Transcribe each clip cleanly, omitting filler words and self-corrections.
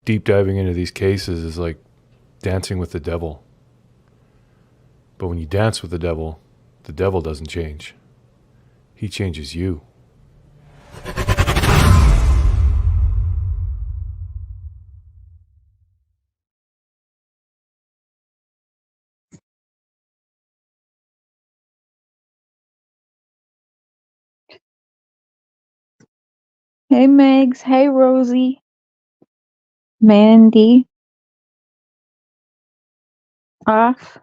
deep diving into these cases is like dancing with the devil. But when you dance with the devil doesn't change. He changes you. Hey Megs, hey Rosie, Mandy, Off,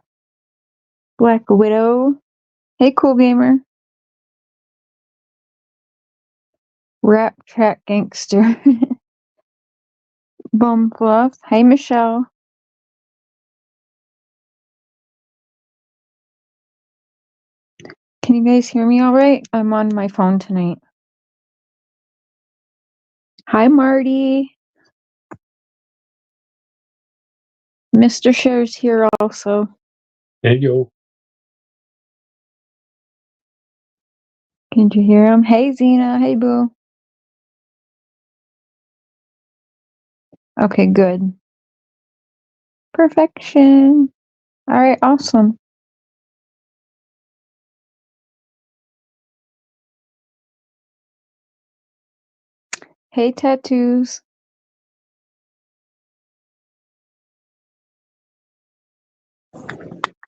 Black Widow, hey Cool Gamer, Rap Track Gangster, Bum Fluff, hey Michelle. Can you guys hear me alright? I'm on my phone tonight. Hi Marty. Mr. Share's here also. Hey yo. Can you hear him? Hey Zena, hey Boo. Okay, good. Perfection. Alright, awesome. Hey Tattoos.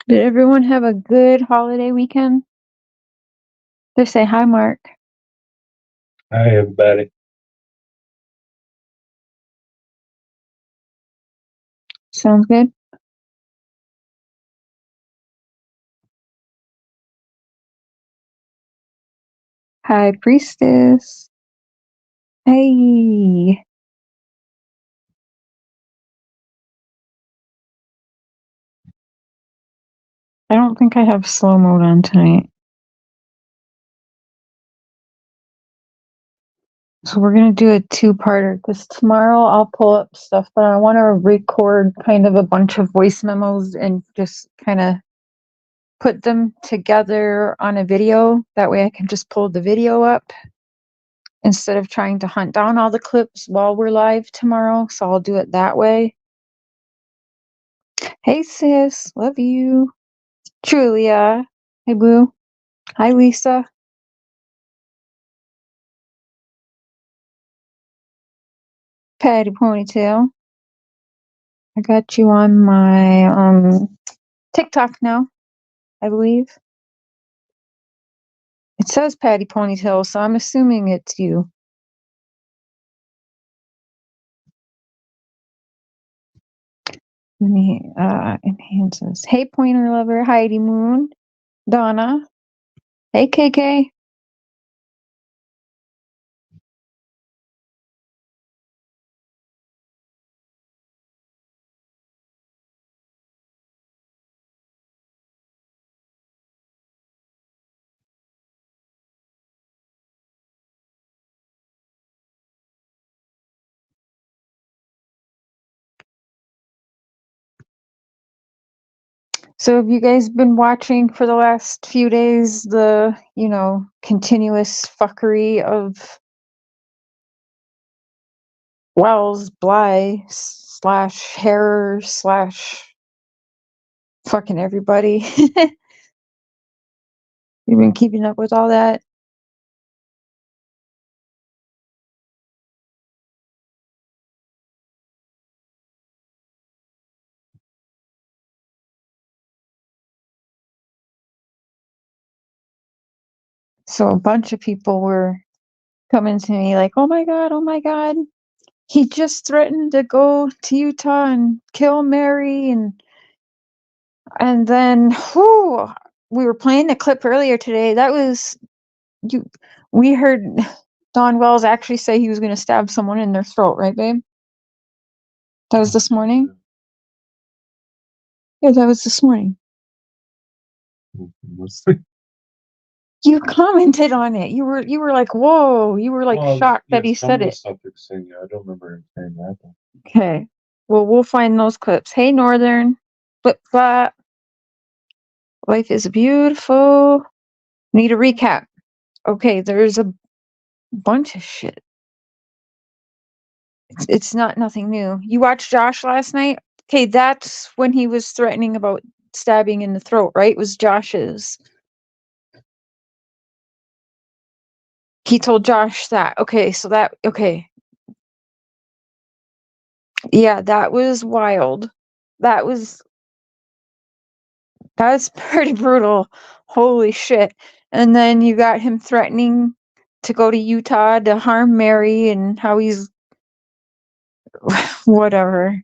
Did everyone have a good holiday weekend? Just say hi, Mark. Hi everybody. Sounds good. Hi, Priestess. Hey. I don't think I have slow mode on tonight. So we're going to do a two-parter because tomorrow I'll pull up stuff, but I want to record kind of a bunch of voice memos and just kind of put them together on a video. That way I can just pull the video up instead of trying to hunt down all the clips while we're live tomorrow. So I'll do it that way. Hey, sis. Love you. Julia. Hey, Boo. Hi, Lisa. Patty Ponytail. I got you on my TikTok now, I believe. It says Patty Ponytail, so I'm assuming it's you. Let me enhance this. Hey, Pointer Lover. Heidi Moon. Donna. Hey, KK. So have you guys been watching for the last few days the, continuous fuckery of Wells, Bly, / Harrer / fucking everybody? You've been keeping up with all that? So a bunch of people were coming to me like, oh my God, he just threatened to go to Utah and kill Mary. And then, we were playing the clip earlier today. That was, we heard Don Wells actually say he was going to stab someone in their throat, right, babe? That was this morning? Yeah, that was this morning. You commented on it. You were like, whoa. You were like shocked that he said it. I don't remember him saying that. Okay. Well, we'll find those clips. Hey, Northern. Flip flop. Life is beautiful. Need a recap. Okay, there's a bunch of shit. It's not nothing new. You watched Josh last night? Okay, that's when he was threatening about stabbing in the throat, right? It was Josh's. He told Josh that. Okay, so that, okay. Yeah, that was wild. That's pretty brutal. Holy shit. And then you got him threatening to go to Utah to harm Mary and how he's whatever.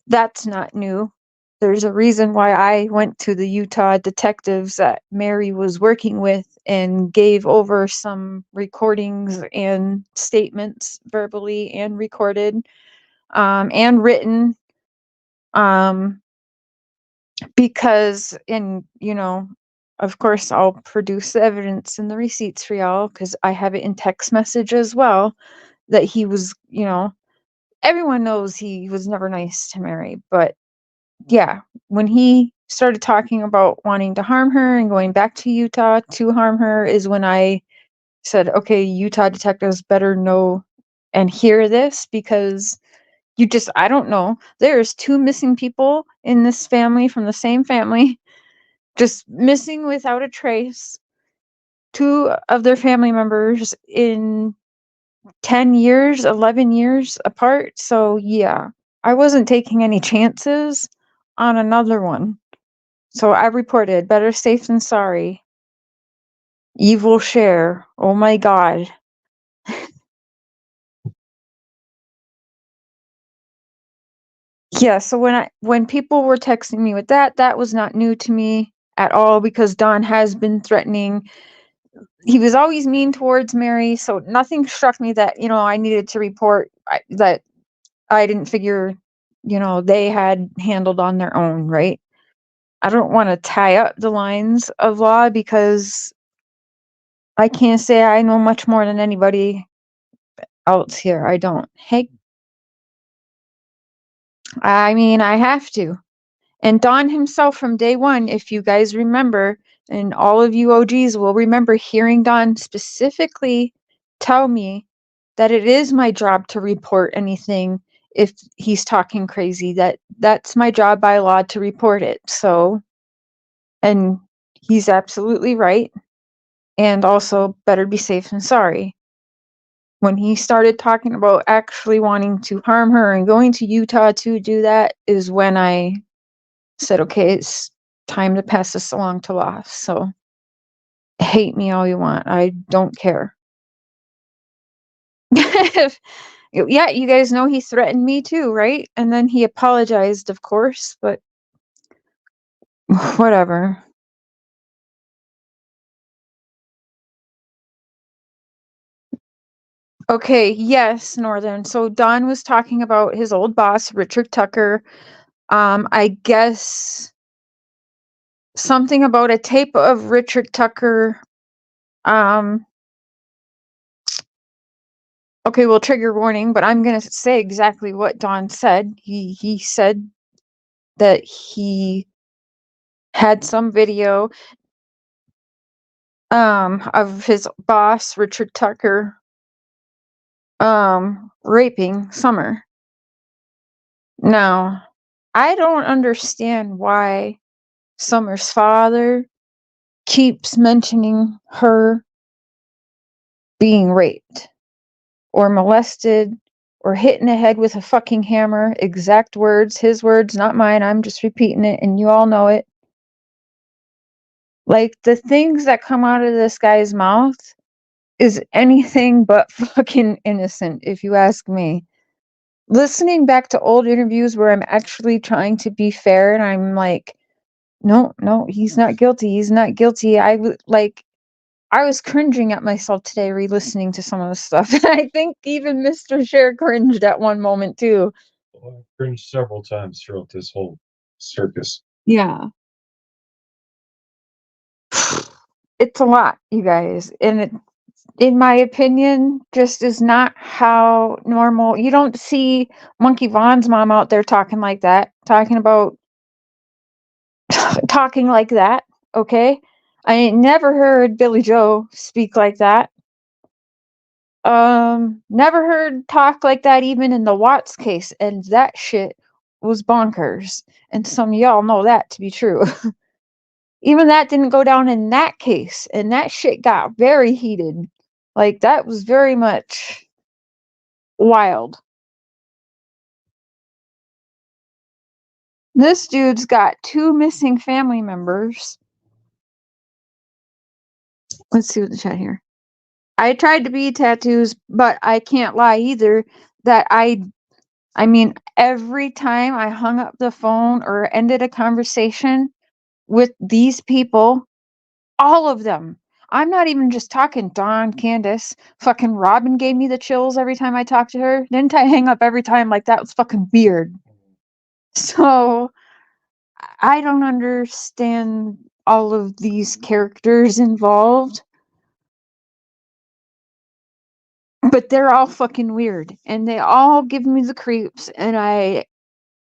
That's not new. There's a reason why I went to the Utah detectives that Mary was working with and gave over some recordings and statements verbally and recorded, and written, because, and of course I'll produce the evidence and the receipts for y'all because I have it in text message as well, that he was, everyone knows he was never nice to Mary, but yeah, when he started talking about wanting to harm her and going back to Utah to harm her is when I said, okay, Utah detectives better know and hear this, because I don't know. There's 2 missing people in this family from the same family, just missing without a trace. 2 of their family members in 10 years, 11 years apart. So yeah, I wasn't taking any chances on another one. So I reported, better safe than sorry. Evil share. Oh my god. Yeah, so when people were texting me with that was not new to me at all, because Don has been threatening. He was always mean towards Mary, so nothing struck me that, I needed to report, that I didn't figure, they had handled on their own, right? I don't want to tie up the lines of law because I can't say I know much more than anybody else here. I don't. Hey, I mean, I have to. And Don himself from day one, if you guys remember, and all of you OGs will remember hearing Don specifically tell me that it is my job to report anything if he's talking crazy, that's my job by law to report it. So, and he's absolutely right. And also, better be safe than sorry. When he started talking about actually wanting to harm her and going to Utah to do that is when I said, okay, it's time to pass this along to law. So hate me all you want. I don't care. Yeah, you guys know he threatened me too, right? And then he apologized, of course, but whatever. Okay, yes, Northern. So Don was talking about his old boss, Richard Tucker. I guess something about a tape of Richard Tucker. Okay, well, trigger warning, but I'm gonna say exactly what Don said. He said that he had some video of his boss, Richard Tucker, raping Summer. Now, I don't understand why Summer's father keeps mentioning her being raped or molested or hit in the head with a fucking hammer. Exact words, his words, not mine. I'm just repeating it, and you all know it. Like, the things that come out of this guy's mouth is anything but fucking innocent, if you ask me. Listening back to old interviews where I'm actually trying to be fair and I'm like, no, he's not guilty. He's not guilty. I was cringing at myself today re-listening to some of the stuff. I think even Mr. Cher cringed at one moment too. Well, I cringed several times throughout this whole circus. Yeah. It's a lot, you guys. And it, in my opinion, just is not how normal. You don't see Monkey Vaughn's mom out there talking like that, talking like that, okay? I ain't never heard Billy Joe speak like that. Never heard talk like that even in the Watts case, and that shit was bonkers. And some of y'all know that to be true. Even that didn't go down in that case, and that shit got very heated. Like, that was very much wild. This dude's got 2 missing family members. Let's see what the chat here. I tried to be tattoos, but I can't lie either that I mean, every time I hung up the phone or ended a conversation with these people, all of them. I'm not even just talking Dawn, Candace. Fucking Robin gave me the chills every time I talked to her. Didn't I hang up every time? Like, that was fucking weird. So, I don't understand all of these characters involved. But they're all fucking weird. And they all give me the creeps. And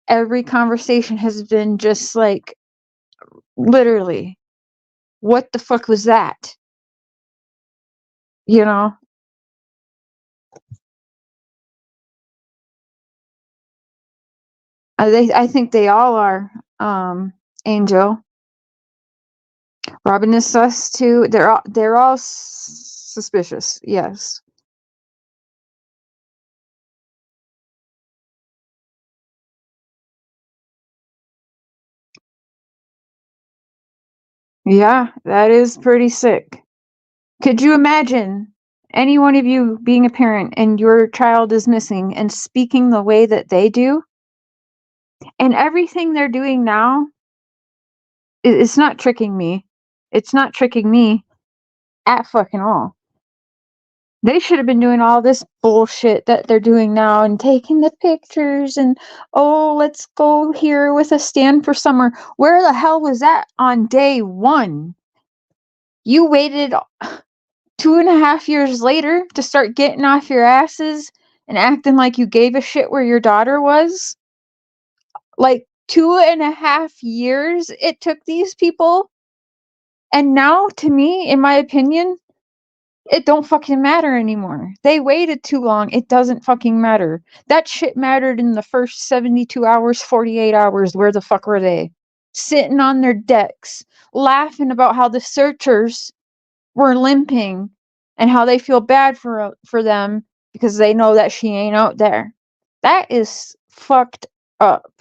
every conversation has been just like, literally, what the fuck was that? You know? I think they all are. Angel. Robin is sus too. They're all suspicious. Yes. Yeah, that is pretty sick. Could you imagine any one of you being a parent and your child is missing and speaking the way that they do? And everything they're doing now, it's not tricking me. It's not tricking me at fucking all. They should have been doing all this bullshit that they're doing now and taking the pictures and, oh, let's go here with a stand for summer. Where the hell was that on day 1? You waited 2.5 years later to start getting off your asses and acting like you gave a shit where your daughter was? Like, 2.5 years it took these people? And now, to me, in my opinion, it don't fucking matter anymore. They waited too long. It doesn't fucking matter. That shit mattered in the first 72 hours, 48 hours. Where the fuck were they? Sitting on their decks, laughing about how the searchers were limping and how they feel bad for them because they know that she ain't out there. That is fucked up.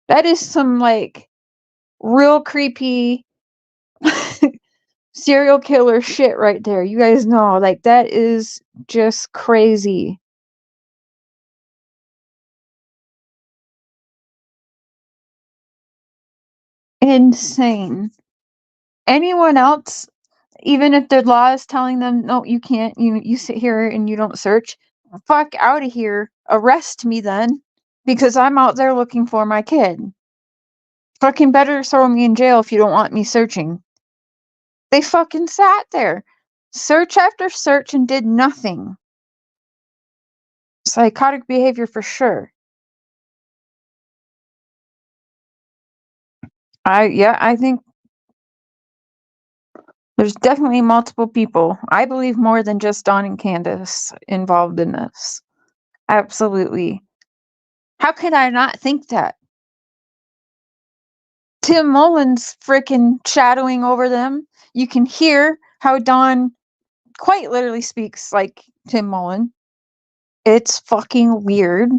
That is some, like, real creepy serial killer shit right there. You guys know, like, that is just crazy. Insane. Anyone else, even if the law is telling them, no, you can't, you sit here and you don't search, fuck out of here. Arrest me then, because I'm out there looking for my kid. Fucking better throw me in jail if you don't want me searching. They fucking sat there, search after search, and did nothing. Psychotic behavior for sure. I think there's definitely multiple people. I believe more than just Dawn and Candace involved in this. Absolutely. How could I not think that? Tim Mullen's freaking shadowing over them. You can hear how Dawn quite literally speaks like Tim Mullen. It's fucking weird.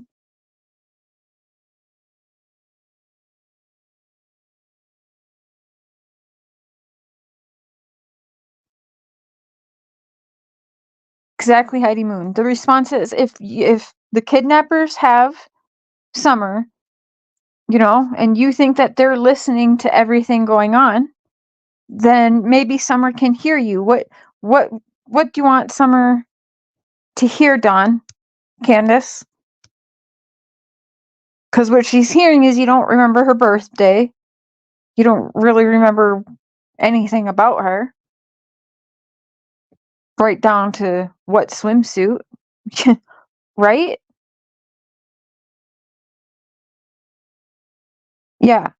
Exactly, Heidi Moon. The response is, if the kidnappers have Summer, and you think that they're listening to everything going on, then maybe Summer can hear you. What do you want Summer to hear, Dawn? Candace? Because what she's hearing is you don't remember her birthday. You don't really remember anything about her. Right down to what swimsuit. Right? Yeah.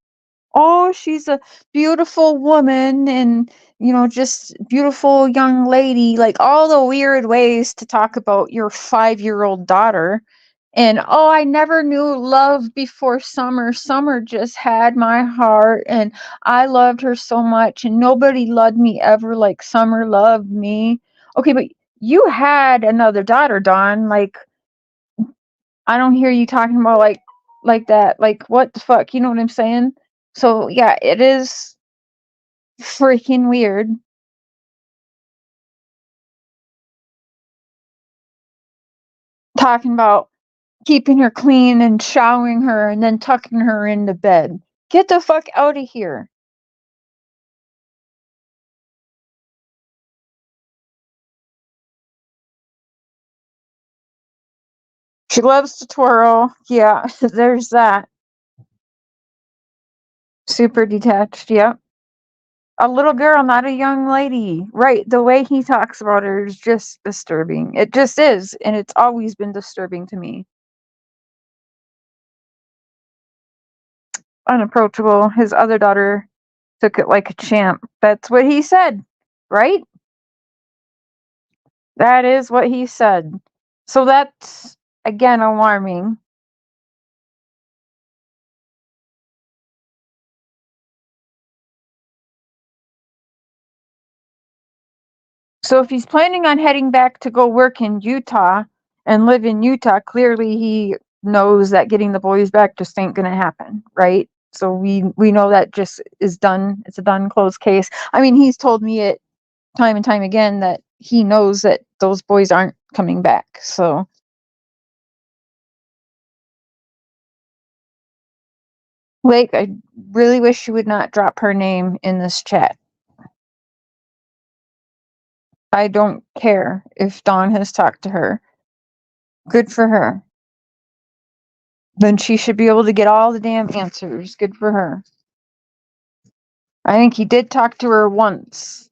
oh, she's a beautiful woman and, just beautiful young lady, like all the weird ways to talk about your 5-year-old daughter. And oh, I never knew love before Summer. Summer just had my heart and I loved her so much and nobody loved me ever like Summer loved me. Okay, but you had another daughter, Dawn. Like, I don't hear you talking about like that. Like, what the fuck? You know what I'm saying? So yeah, it is freaking weird. Talking about keeping her clean and showering her and then tucking her into bed. Get the fuck out of here. She loves to twirl. Yeah, there's that. Super detached. Yep. A little girl, not a young lady. Right. The way he talks about her is just disturbing. It just is. And it's always been disturbing to me. Unapproachable. His other daughter took it like a champ. That's what he said. Right? That is what he said. So that's, again, alarming. So if he's planning on heading back to go work in Utah and live in Utah, clearly he knows that getting the boys back just ain't gonna happen, right? So we know that just is done. It's a done closed case. I mean, he's told me it time and time again that he knows that those boys aren't coming back. So Lake, I really wish you would not drop her name in this chat. I don't care if Dawn has talked to her. Good for her. Then she should be able to get all the damn answers. Good for her. I think he did talk to her once,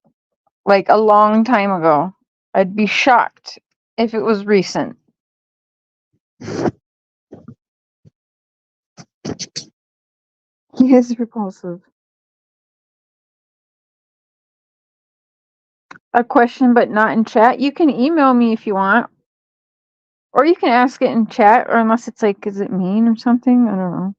like a long time ago. I'd be shocked if it was recent. He is repulsive. A question, but not in chat. You can email me if you want, or you can ask it in chat, or unless it's like, is it mean or something? I don't know.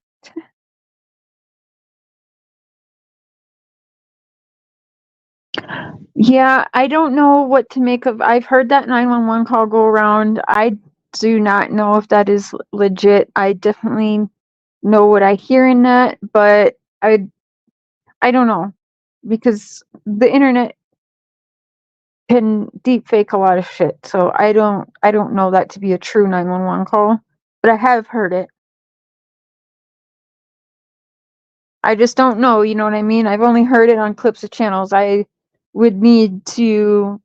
Yeah, I don't know what to make of. I've heard that 911 call go around. I do not know if that is legit. I definitely know what I hear in that, but I don't know, because the internet can deep fake a lot of shit. So I don't know that to be a true 911 call, but I have heard it. I just don't know, you know what I mean? I've only heard it on clips of channels. I would need to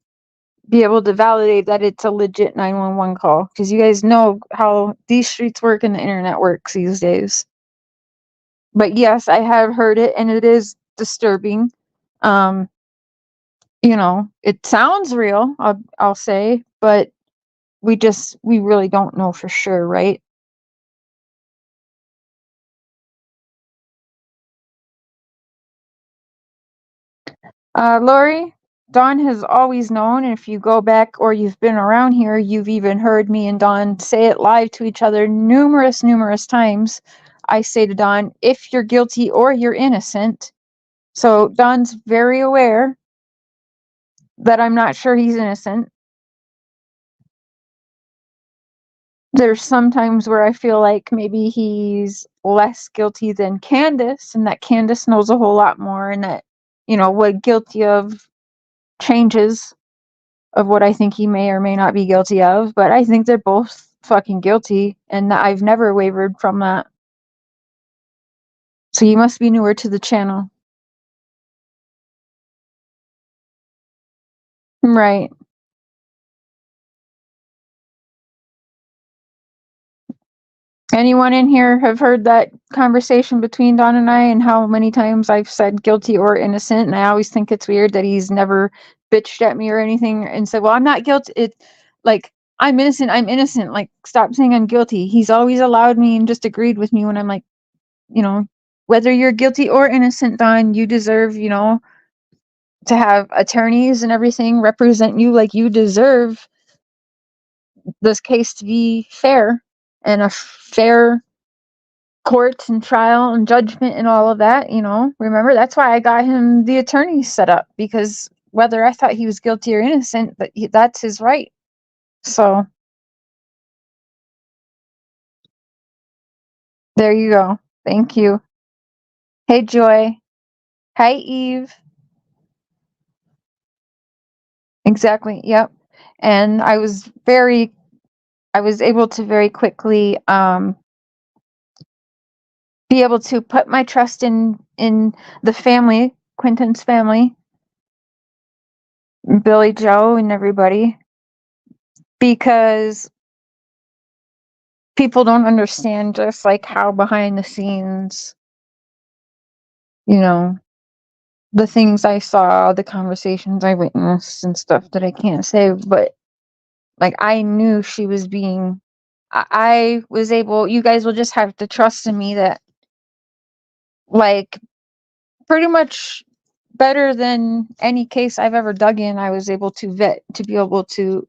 be able to validate that it's a legit 911 call, because you guys know how these streets work and the internet works these days. But yes, I have heard it and it is disturbing. It sounds real, I'll say, but we really don't know for sure, right? Lori, Dawn has always known, and if you go back or you've been around here, you've even heard me and Dawn say it live to each other numerous times. I say to Dawn, if you're guilty or you're innocent. So Dawn's very aware that I'm not sure he's innocent. There's some times where I feel like maybe he's less guilty than Candace, and that Candace knows a whole lot more, and that, what guilty of changes of what I think he may or may not be guilty of. But I think they're both fucking guilty, and I've never wavered from that. So you must be newer to the channel. Right. Anyone in here have heard that conversation between Don and I, and how many times I've said guilty or innocent? And I always think it's weird that he's never bitched at me or anything and said, well, I'm not guilty. It's like, I'm innocent. I'm innocent. Like, stop saying I'm guilty. He's always allowed me and just agreed with me when I'm like, whether you're guilty or innocent, Don, you deserve, you know, to have attorneys and everything represent you like you deserve this case to be fair and a fair court and trial and judgment and all of that, you know. Remember, that's why I got him the attorney set up, because whether I thought he was guilty or innocent, that's his right. So there you go. Thank you. Hey, Joy. Hi, Eve. Exactly. Yep. And I was able to very quickly be able to put my trust in the family, Quentin's family, Billy Joe and everybody, because people don't understand just like how behind the scenes, you know, the things I saw, the conversations I witnessed and stuff that I can't say, but like I knew she was being, I was able, you guys will just have to trust in me that like pretty much better than any case I've ever dug in, I was able to vet, to be able to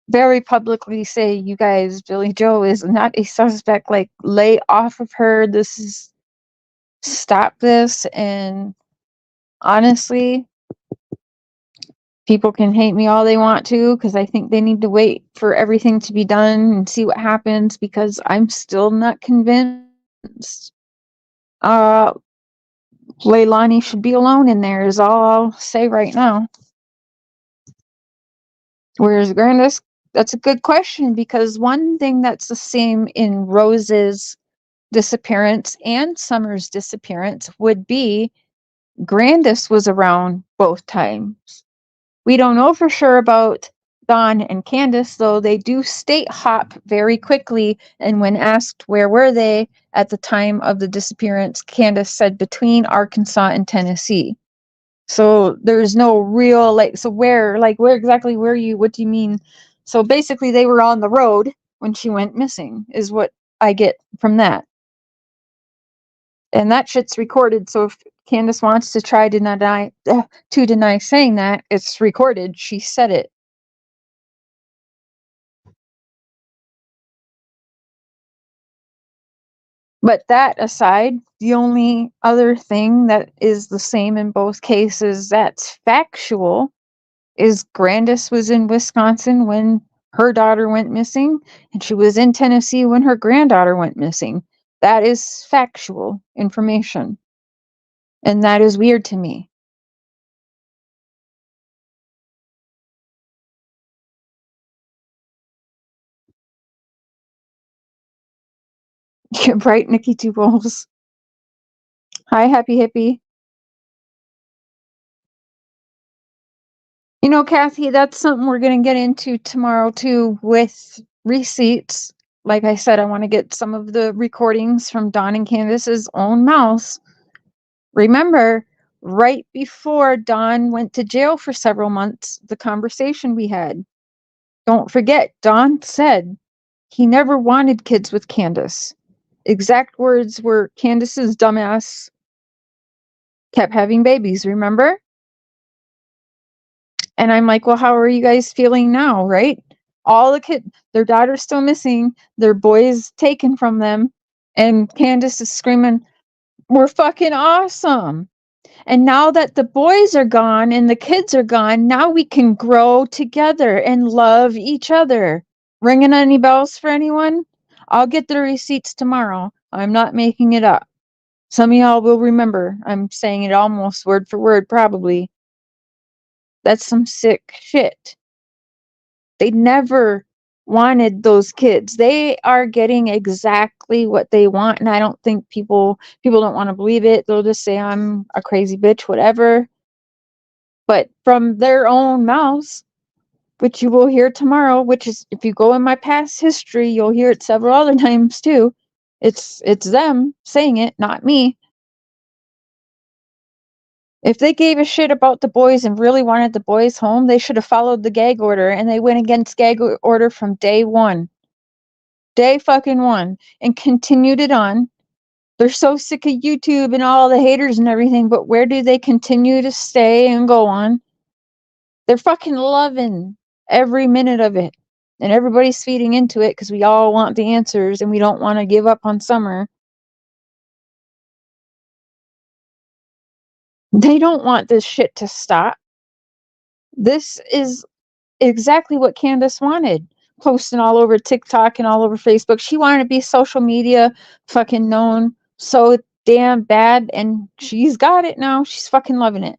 very publicly say, you guys, Billy Joe is not a suspect, like lay off of her, this is, stop this. And honestly, people can hate me all they want to, because I think they need to wait for everything to be done and see what happens, because I'm still not convinced Leilani should be alone in there, is all I'll say right now. Where's Grandis? That's a good question, because one thing that's the same in Rose's disappearance and Summer's disappearance would be Grandis was around both times. We don't know for sure about Dawn and Candace, though they do state hop very quickly, and when asked where were they at the time of the disappearance, Candace said between Arkansas and Tennessee. So there's no real, like, so where exactly were you? What do you mean? So basically they were on the road when she went missing, is what I get from that. And that shit's recorded, so if Candace wants to try to deny saying that, it's recorded. She said it. But that aside, the only other thing that is the same in both cases that's factual is Grandis was in Wisconsin when her daughter went missing, and she was in Tennessee when her granddaughter went missing. That is factual information. And that is weird to me. Yeah, right, Nikki Two Bowls. Hi, Happy Hippie. You know, Kathy, that's something we're going to get into tomorrow too, with receipts. Like I said, I want to get some of the recordings from Dawn and Candace's own mouths. Remember, right before Dawn went to jail for several months, the conversation we had. Don't forget, Dawn said he never wanted kids with Candace. Exact words were, Candace's dumbass kept having babies, remember? And I'm like, well, how are you guys feeling now, right? All the kids, their daughter's still missing, their boys taken from them, and Candace is screaming, we're fucking awesome. And now that the boys are gone and the kids are gone, now we can grow together and love each other. Ringing any bells for anyone? I'll get the receipts tomorrow. I'm not making it up. Some of y'all will remember. I'm saying it almost word for word, probably. That's some sick shit. They never wanted those kids. They are getting exactly what they want, and I don't think people don't want to believe it. They'll just say I'm a crazy bitch, whatever. But from their own mouths, which you will hear tomorrow, which is, if you go in my past history, you'll hear it several other times too. It's them saying it, not me. If they gave a shit about the boys and really wanted the boys home, they should have followed the gag order, and they went against gag order from day one. Day fucking one. And continued it on. They're so sick of YouTube and all the haters and everything, but where do they continue to stay and go on? They're fucking loving every minute of it. And everybody's feeding into it because we all want the answers and we don't want to give up on summer. They don't want this shit to stop. This is exactly what Candace wanted. Posting all over TikTok and all over Facebook. She wanted to be social media fucking known so damn bad, and she's got it now. She's fucking loving it.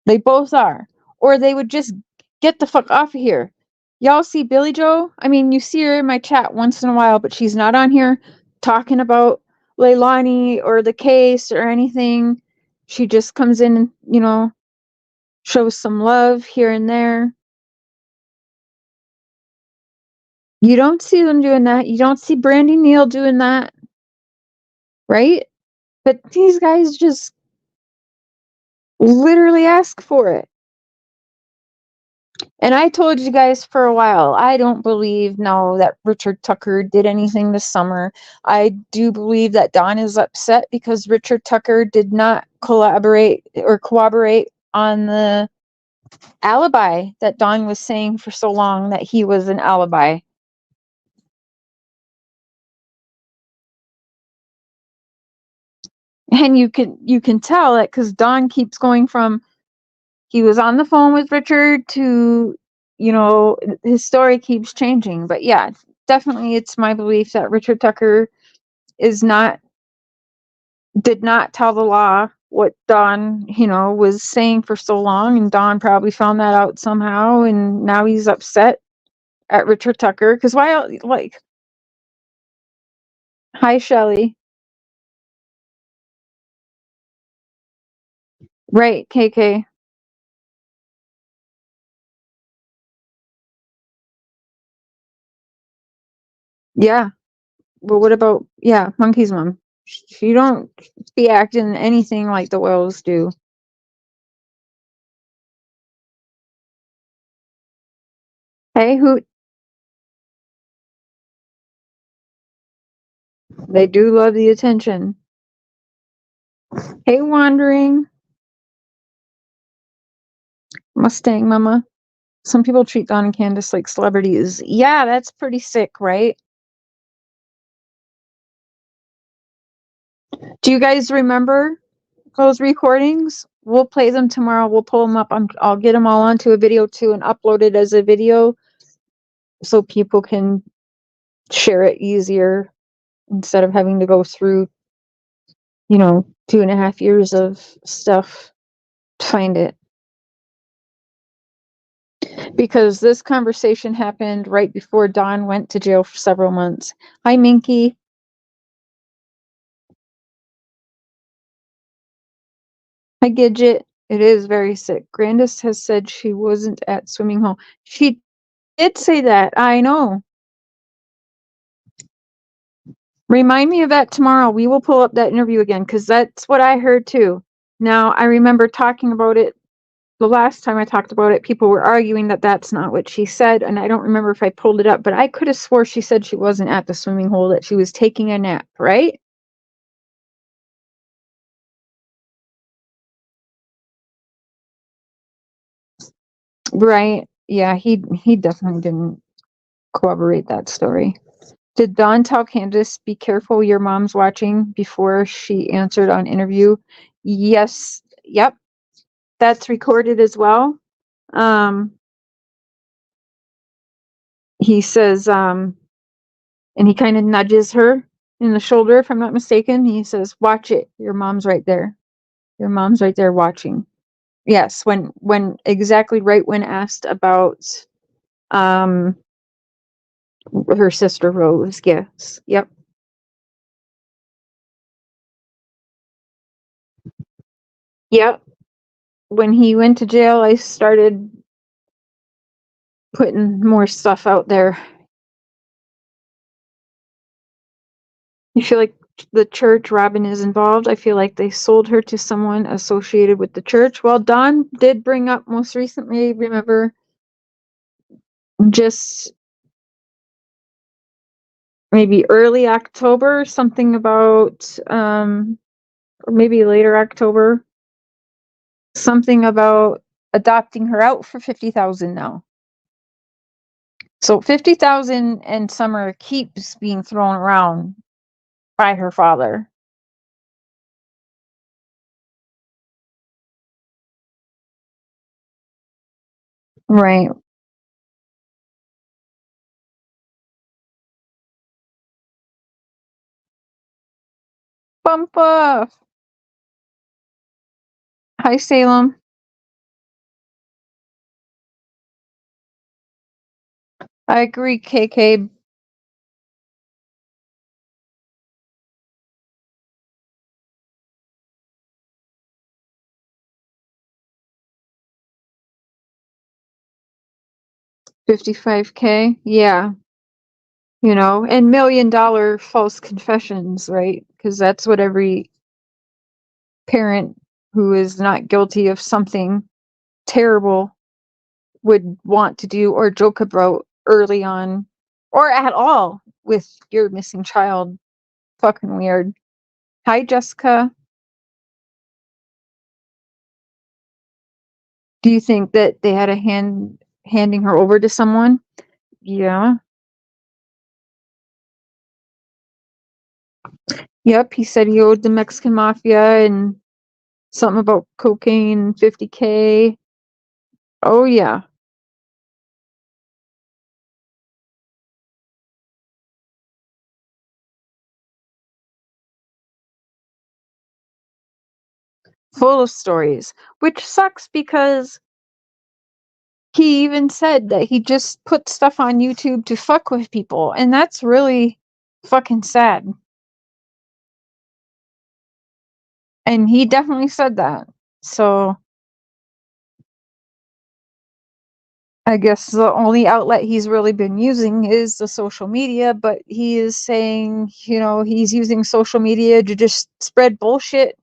They both are. Or they would just get the fuck off of here. Y'all see Billy Joe? I mean, you see her in my chat once in a while, but she's not on here talking about Leilani or the case or anything. She just comes in and, you know, shows some love here and there. You don't see them doing that. You don't see Brandy Neal doing that. Right? But these guys just literally ask for it. And I told you guys for a while, I don't believe, no, that Richard Tucker did anything this summer. I do believe that Don is upset because Richard Tucker did not collaborate or cooperate on the alibi that Don was saying for so long that he was an alibi. And you can tell it because Don keeps going from he was on the phone with Richard to, you know, his story keeps changing. But yeah, definitely it's my belief that Richard Tucker did not tell the law what Don, you know, was saying for so long, and Don probably found that out somehow, and now he's upset at Richard Tucker. Because why, like, hi, Shelley. Right, KK. Yeah. Well, what about, yeah, Monkey's mom? She don't be acting anything like the Wells do. Hey, who? They do love the attention. Hey, Wandering. Mustang Mama. Some people treat Don and Candace like celebrities. Yeah, that's pretty sick, right? Do you guys remember those recordings? We'll play them tomorrow. We'll pull them up. I'll get them all onto a video too and upload it as a video so people can share it easier instead of having to go through, you know, 2.5 years of stuff to find it. Because this conversation happened right before Don went to jail for several months. Hi, Minky. Hi, Gidget. It is very sick. Grandis has said she wasn't at swimming hole. She did say that. I know. Remind me of that tomorrow. We will pull up that interview again because that's what I heard too. Now, I remember talking about it the last time I talked about it. People were arguing that that's not what she said, and I don't remember if I pulled it up, but I could have swore she said she wasn't at the swimming hole, that she was taking a nap, right? Right. Yeah, he definitely didn't corroborate that story. Did Don tell Candace, be careful, your mom's watching, before she answered on interview? Yes. Yep. That's recorded as well. He says, and he kind of nudges her in the shoulder, if I'm not mistaken. He says, watch it. Your mom's right there. Your mom's right there watching. Yes. When exactly right when asked about, her sister Rose. Yes. Yep. Yep. When he went to jail, I started putting more stuff out there. I feel like the church, Robin is involved. I feel like they sold her to someone associated with the church. Well, Don did bring up most recently, remember, just maybe early October, something about, or maybe later October, something about adopting her out for 50,000 now. So 50,000 and Summer keeps being thrown around by her father. Right. Bump off. Hi, Salem. I agree, KK. $55K. Yeah. You know, and $1 million false confessions, right? Because that's what every parent who is not guilty of something terrible would want to do or joke about early on or at all with your missing child. Fucking weird. Hi, Jessica. Do you think that they had a hand handing her over to someone? Yeah. Yep, he said he owed the Mexican mafia and something about cocaine, 50K. Oh, yeah. Full of stories, which sucks because he even said that he just put stuff on YouTube to fuck with people, and that's really fucking sad. And he definitely said that. So I guess the only outlet he's really been using is the social media, but he is saying, you know, he's using social media to just spread bullshit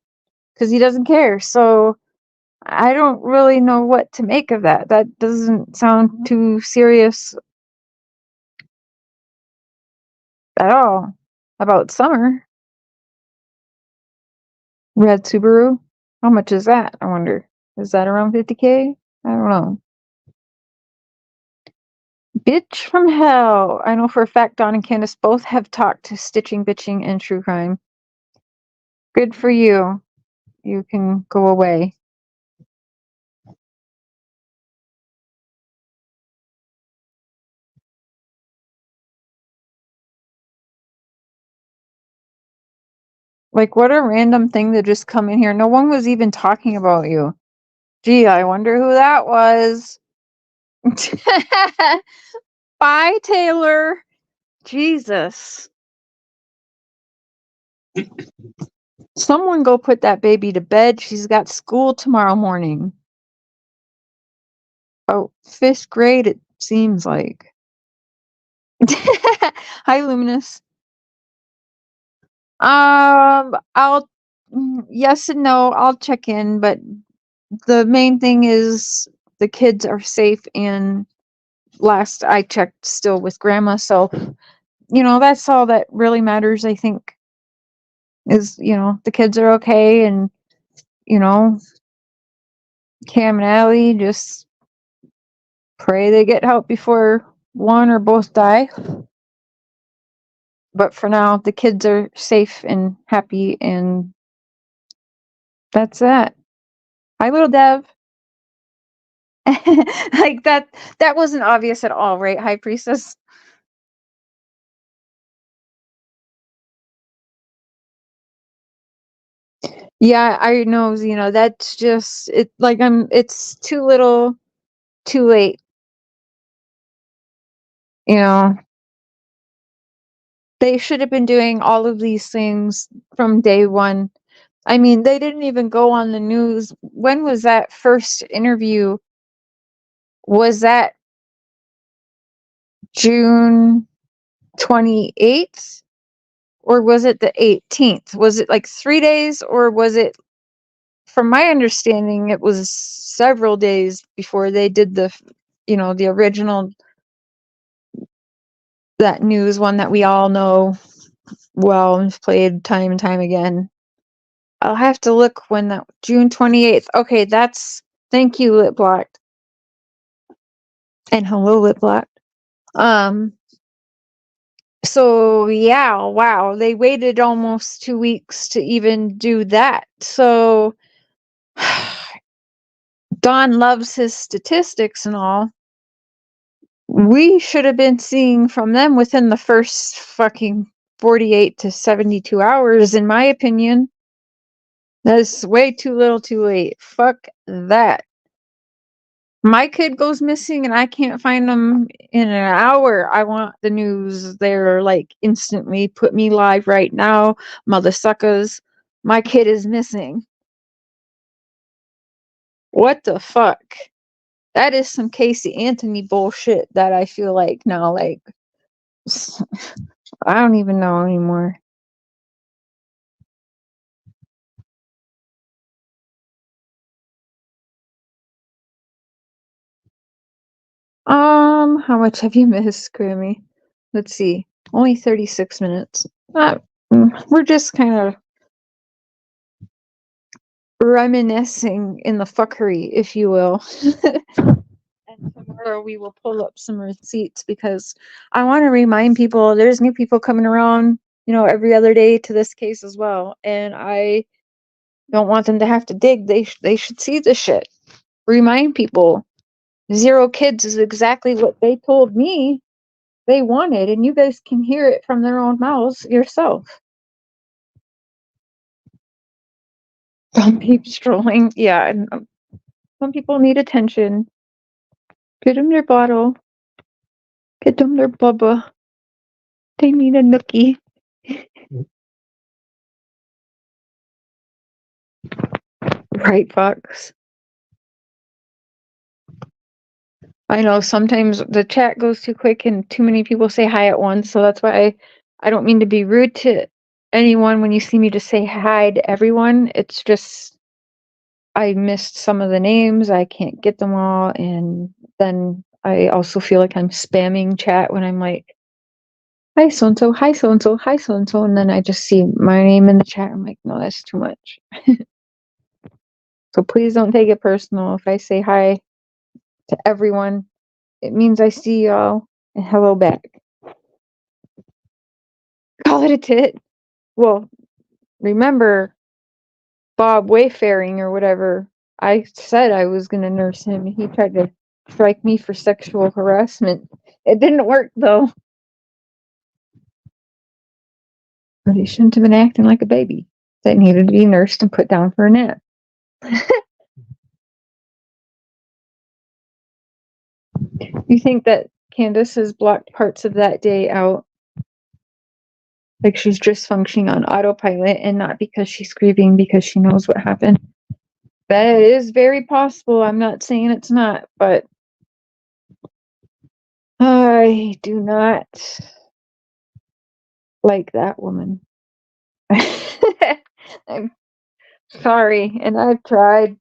because he doesn't care. So I don't really know what to make of that. That doesn't sound too serious at all about Summer. Red Subaru. How much is that? I wonder. Is that around 50K? I don't know. Bitch from hell. I know for a fact Dawn and Candace both have talked to Stitching, Bitching, and True Crime. Good for you. You can go away. Like, what a random thing to just come in here. No one was even talking about you. Gee, I wonder who that was. Bye, Taylor. Jesus. Someone go put that baby to bed. She's got school tomorrow morning. Oh, 5th grade, it seems like. Hi, Luminous. I'll yes and no. I'll check in, but the main thing is the kids are safe, and last I checked, still with grandma. So, you know, that's all that really matters. I think is, you know, the kids are okay, and you know, Cam and Allie, just pray they get help before one or both die. But for now, the kids are safe and happy, and that's that. Hi, little Dev. Like that wasn't obvious at all, right, High Priestess? Yeah, I know, Zena. That's just it. Like it's too little, too late. You know, they should have been doing all of these things from day one. I mean, they didn't even go on the news. When was that first interview? Was that June 28th? Or was it the 18th? Was it like 3 days, or was it, from my understanding, it was several days before they did the, you know, the original that news one that we all know well and played time and time again. I'll have to look when that June 28th. Okay, thank you, Lip Blocked. And hello, Lip Blocked. So yeah, wow, they waited almost 2 weeks to even do that. So Don loves his statistics and all. We should have been seeing from them within the first fucking 48 to 72 hours, in my opinion. That's way too little too late. Fuck that. My kid goes missing and I can't find them in an hour. I want the news there, like, instantly. Put me live right now, mother suckers. My kid is missing. What the fuck? That is some Casey Anthony bullshit that I feel like now, like, I don't even know anymore. How much have you missed, Grammy? Let's see. Only 36 minutes. We're just kind of reminiscing in the fuckery, if you will. And tomorrow we will pull up some receipts because I want to remind people there's new people coming around, every other day to this case as well. And I don't want them to have to dig. They should see this shit. Remind people 0 kids is exactly what they told me they wanted, and you guys can hear it from their own mouths yourself. Some people strolling, yeah, and some people need attention. Get them their bottle. Get them their bubba. They need a nookie. Right, Fox? I know sometimes the chat goes too quick and too many people say hi at once, so that's why I don't mean to be rude to anyone when you see me just say hi to everyone. It's just I missed some of the names. I can't get them all, and then I also feel like I'm spamming chat when I'm like, hi so and so, hi so and so, hi so and so, and then I just see my name in the chat. I'm like, no, that's too much. So please don't take it personal if I say hi to everyone. It means I see y'all, and hello back. Call it a tit. Well, remember Bob Wayfaring or whatever. I said I was gonna nurse him. He tried to strike me for sexual harassment. It didn't work though. But he shouldn't have been acting like a baby that needed to be nursed and put down for a nap. You think that Candace has blocked parts of that day out? Like she's just functioning on autopilot and not because she's grieving because she knows what happened. That is very possible. I'm not saying it's not, but I do not like that woman. I'm sorry, and I've tried,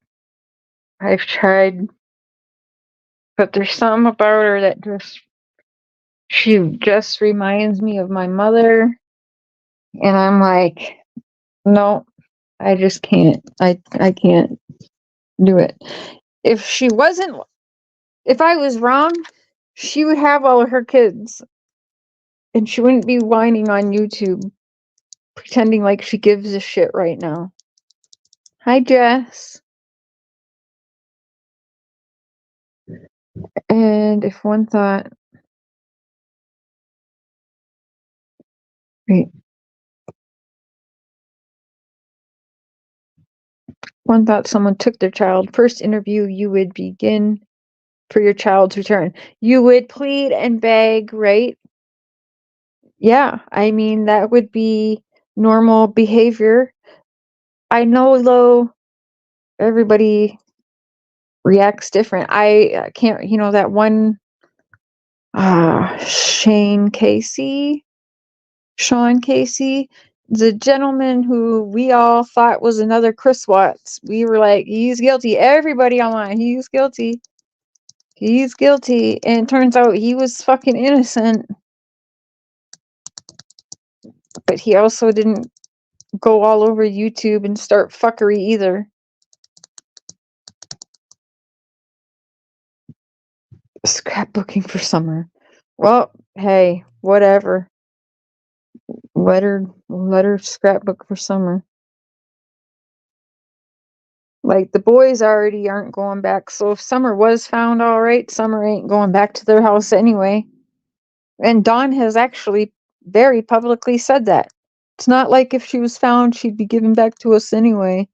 but there's something about her that she just reminds me of my mother, and I'm like, no, I just can't. I can't do it. If I was wrong, she would have all of her kids, and she wouldn't be whining on YouTube, pretending like she gives a shit right now. Hi, Jess. And if one thought, wait, one thought someone took their child, first interview, you would begin for your child's return. You would plead and beg, right? Yeah, I mean, that would be normal behavior. I know, though, everybody reacts different. I can't, that one, Sean Casey, the gentleman who we all thought was another Chris Watts. We were like, he's guilty. Everybody online, he's guilty. He's guilty. And it turns out he was fucking innocent. But he also didn't go all over YouTube and start fuckery either. Scrapbooking for summer. Well, hey, whatever. Let her scrapbook for summer. Like, the boys already aren't going back, so if Summer was found all right, Summer ain't going back to their house anyway. And Dawn has actually very publicly said that. It's not like if she was found, she'd be given back to us anyway.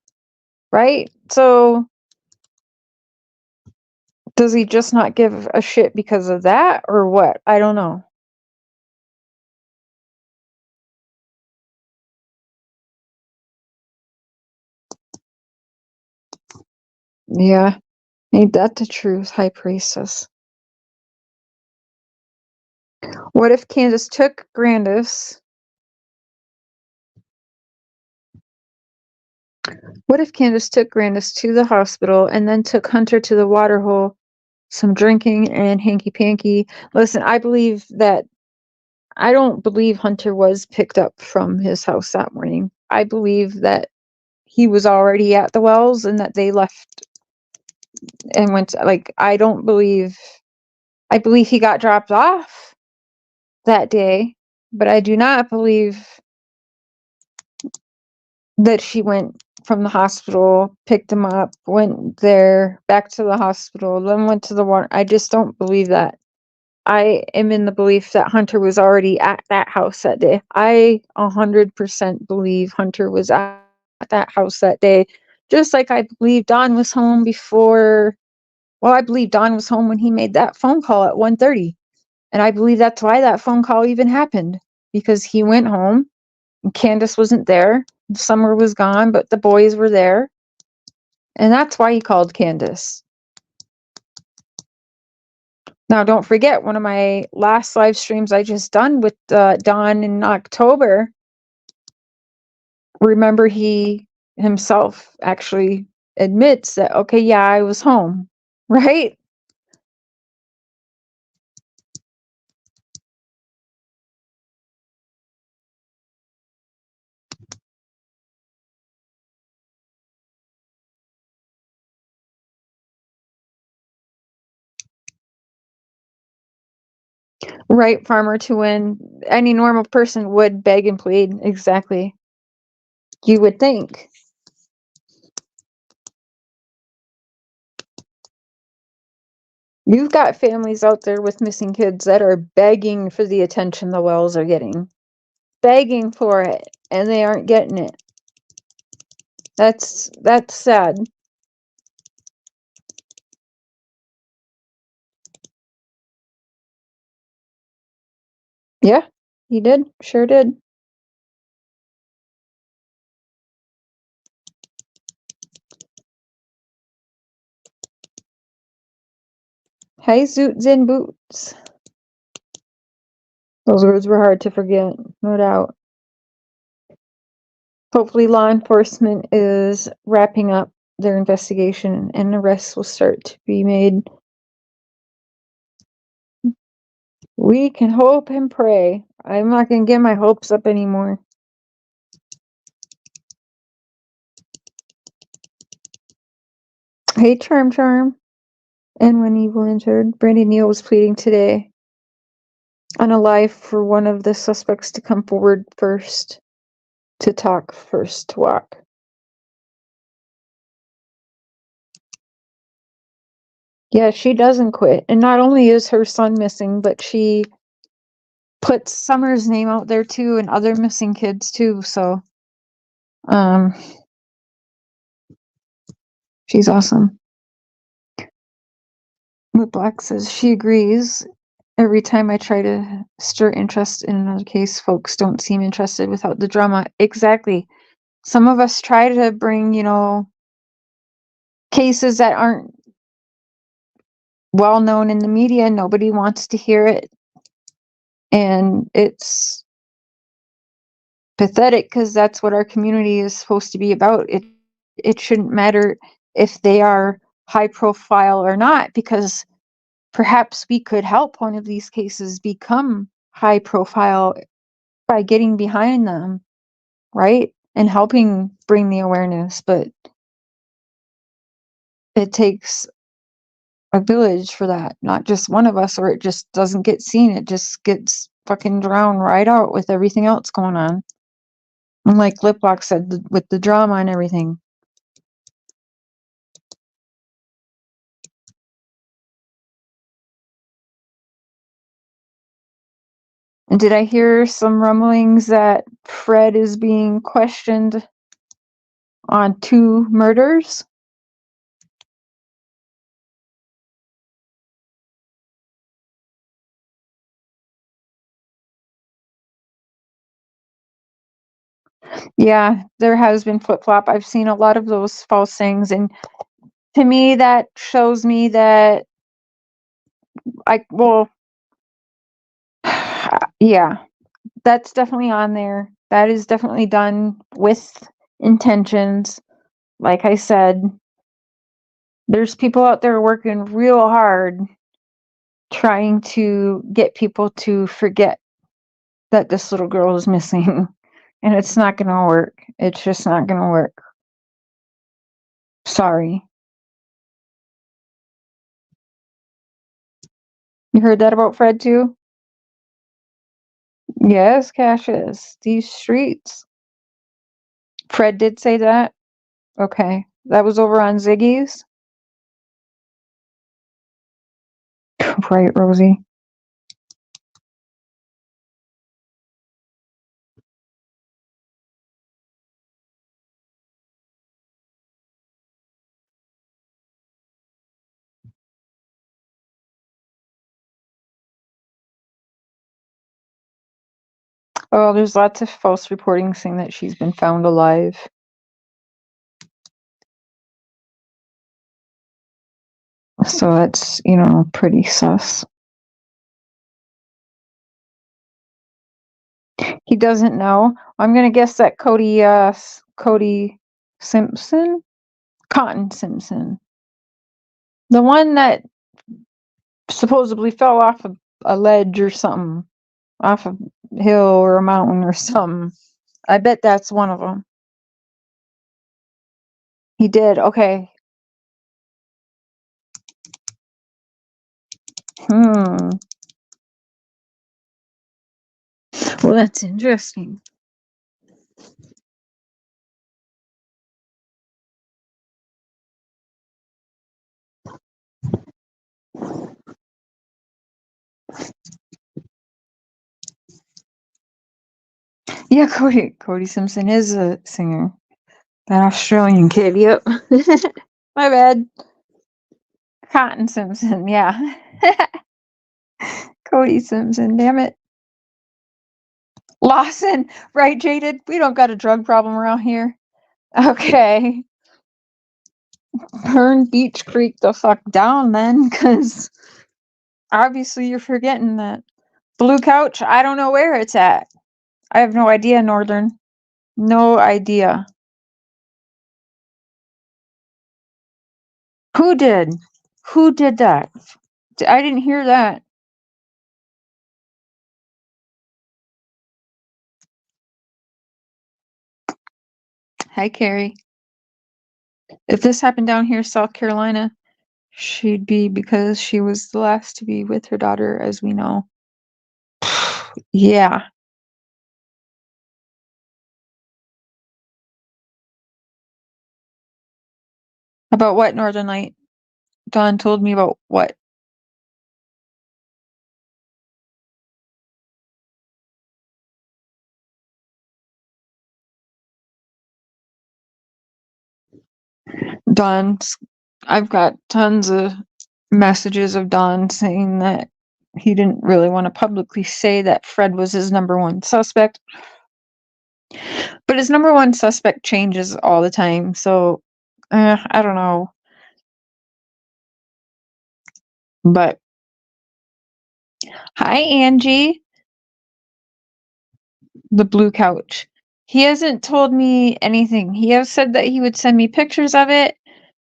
Right? So, does he just not give a shit because of that, or what? I don't know. Yeah. Ain't that the truth, High Priestess? What if Candace took Grandis? What if Candace took Grandis to the hospital and then took Hunter to the waterhole, some drinking and hanky-panky? Listen, I don't believe Hunter was picked up from his house that morning. I believe that he was already at the wells and that they left and went, like, I believe he got dropped off that day, but I do not believe that she went from the hospital, picked him up, went there, back to the hospital, then went to the water. I just don't believe that. I am in the belief that Hunter was already at that house that day. I 100% believe Hunter was at that house that day. Just like I believe Don was home before. Well, I believe Don was home when he made that phone call at 1:30. And I believe that's why that phone call even happened. Because he went home and Candace wasn't there. Summer was gone, but the boys were there. And that's why he called Candace. Now, don't forget, one of my last live streams I just done with Don in October, remember he himself actually admits that, okay, yeah, I was home, right? Right, farmer, to win. Any normal person would beg and plead. Exactly. You would think. You've got families out there with missing kids that are begging for the attention the Wells are getting. Begging for it, and they aren't getting it. That's sad. Yeah, he did. Sure did. Hey, Zoots and Boots. Those words were hard to forget, no doubt. Hopefully law enforcement is wrapping up their investigation and arrests will start to be made. We can hope and pray. I'm not going to get my hopes up anymore. Hey, Charm. And when evil entered, Brandy Neal was pleading today on a live for one of the suspects to come forward first to talk, first to walk. Yeah, she doesn't quit. And not only is her son missing, but she puts Summer's name out there too and other missing kids too. So, she's awesome. But Black says she agrees. Every time I try to stir interest in another case, folks don't seem interested without the drama. Exactly. Some of us try to bring, cases that aren't well known in the media. Nobody wants to hear it. And it's pathetic because that's what our community is supposed to be about. It shouldn't matter if they are high profile or not, because perhaps we could help one of these cases become high profile by getting behind them, right? And helping bring the awareness, but it takes a village for that, not just one of us, or it just doesn't get seen. It just gets fucking drowned right out with everything else going on. And like Liplock said, with the drama and everything. And did I hear some rumblings that Fred is being questioned on 2 murders? Yeah, there has been flip-flop. I've seen a lot of those false things, and to me that shows me that yeah, that's definitely on there. That is definitely done with intentions. Like I said, there's people out there working real hard trying to get people to forget that this little girl is missing. And it's not going to work. It's just not going to work. Sorry. You heard that about Fred too? Yes, Cassius. These streets. Fred did say that? Okay. That was over on Ziggy's? Right, Rosie. Oh, there's lots of false reporting saying that she's been found alive. So that's, pretty sus. He doesn't know. I'm gonna guess that Cody Simpson? Cotton Simpson. The one that supposedly fell off a ledge or something. Off a hill or a mountain or something. I bet that's one of them. He did, okay. Well, that's interesting. Yeah, Cody Simpson is a singer. That Australian kid, yep. My bad. Cotton Simpson, yeah. Cody Simpson, damn it. Lawson, right, Jaded? We don't got a drug problem around here. Okay. Burn Beach Creek the fuck down then, because obviously you're forgetting that. Blue Couch, I don't know where it's at. I have no idea, Northern. No idea. Who did? Who did that? I didn't hear that. Hi, Carrie. If this happened down here, South Carolina, she'd be because she was the last to be with her daughter, as we know. Yeah. About what, Northern Light? Dawn told me about what? Dawn's, I've got tons of messages of Dawn saying that he didn't really want to publicly say that Fred was his number 1 suspect. But his number 1 suspect changes all the time, so I don't know. But hi, Angie. The Blue Couch. He hasn't told me anything. He has said that he would send me pictures of it.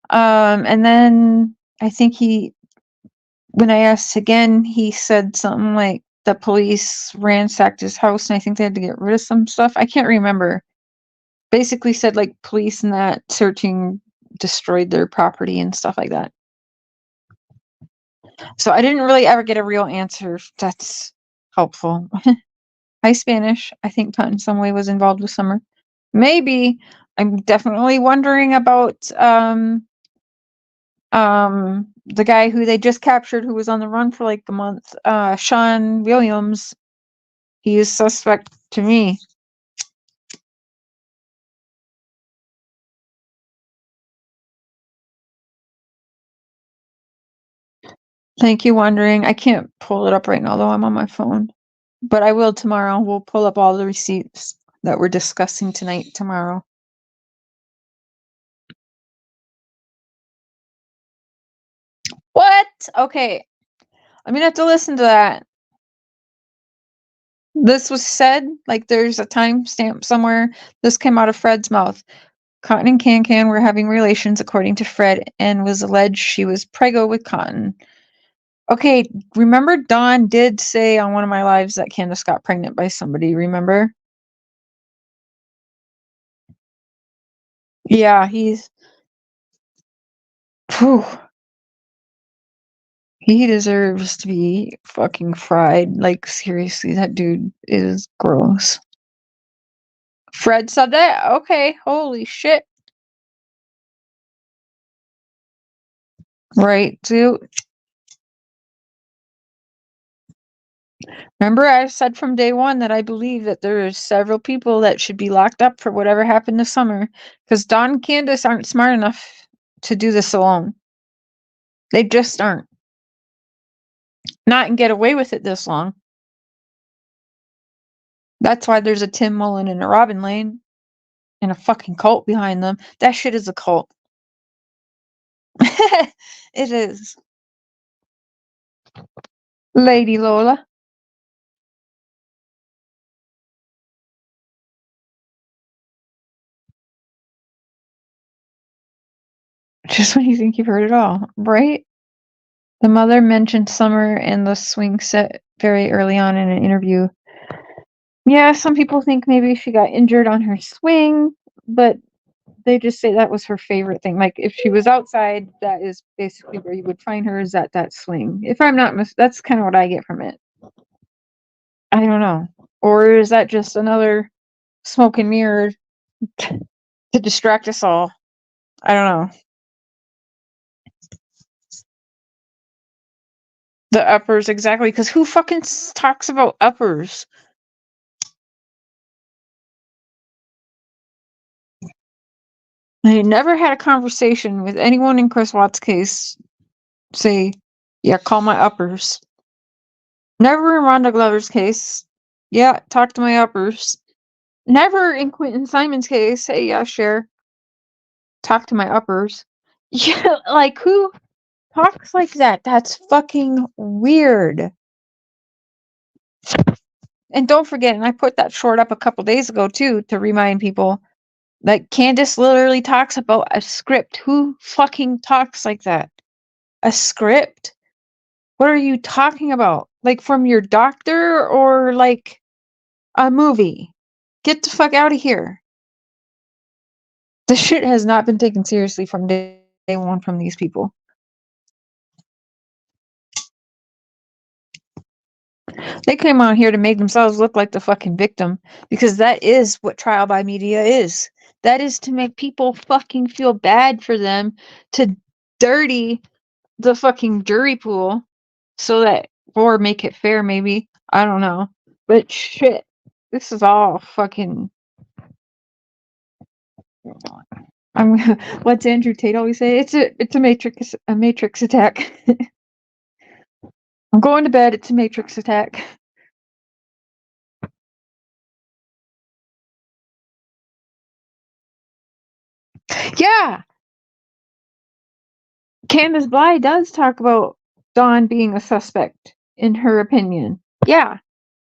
And then I think when I asked again, he said something like the police ransacked his house and I think they had to get rid of some stuff. I can't remember. Basically said like police and that searching destroyed their property and stuff like that. So I didn't really ever get a real answer, if that's helpful. Hi Spanish. I think Putt in some way was involved with Summer. Maybe. I'm definitely wondering about the guy who they just captured who was on the run for like a month. Sean Williams. He is suspect to me. Thank you, wondering. I can't pull it up right now though, I'm on my phone. But I will tomorrow. We'll pull up all the receipts that we're discussing tonight tomorrow. What? Okay. I'm gonna have to listen to that. This was said, like there's a timestamp somewhere. This came out of Fred's mouth. Cotton and Can were having relations according to Fred and was alleged she was preggo with Cotton. Okay, remember Dawn did say on one of my lives that Candace got pregnant by somebody, remember? Yeah, he's... Whew. He deserves to be fucking fried. Like, seriously, that dude is gross. Fred said that? Okay, holy shit. Right, dude. Remember I said from day one that I believe that there are several people that should be locked up for whatever happened this summer. Because Dawn and Candace aren't smart enough to do this alone. They just aren't. Not and get away with it this long. That's why there's a Tim Mullen and a Robin Lane. And a fucking cult behind them. That shit is a cult. It is. Lady Lola. Just when you think you've heard it all, right? The mother mentioned Summer and the swing set very early on in an interview. Yeah, some people think maybe she got injured on her swing, but they just say that was her favorite thing. Like if she was outside, that is basically where you would find her, is at that swing. If I'm not that's kind of what I get from it. I don't know. Or is that just another smoke and mirror to distract us all? I don't know. The uppers, exactly, because who fucking talks about uppers? I never had a conversation with anyone in Chris Watts' case say, yeah, call my uppers. Never in Rhonda Glover's case, yeah, talk to my uppers. Never in Quentin Simon's case, hey, yeah, share. Talk to my uppers. Yeah, like who talks like that? That's fucking weird. And don't forget, and I put that short up a couple days ago too, to remind people, like Candace literally talks about a script. Who fucking talks like that? A script? What are you talking about? Like from your doctor or like a movie? Get the fuck out of here. The shit has not been taken seriously from day one from these people. They came on here to make themselves look like the fucking victim, because that is what trial by media is. That is to make people fucking feel bad for them, to dirty the fucking jury pool so that, or make it fair maybe. I don't know. But shit, this is all fucking... what's Andrew Tate always say? It's a matrix attack. I'm going to bed, it's a matrix attack. Yeah. Candace Bly does talk about Dawn being a suspect, in her opinion. Yeah.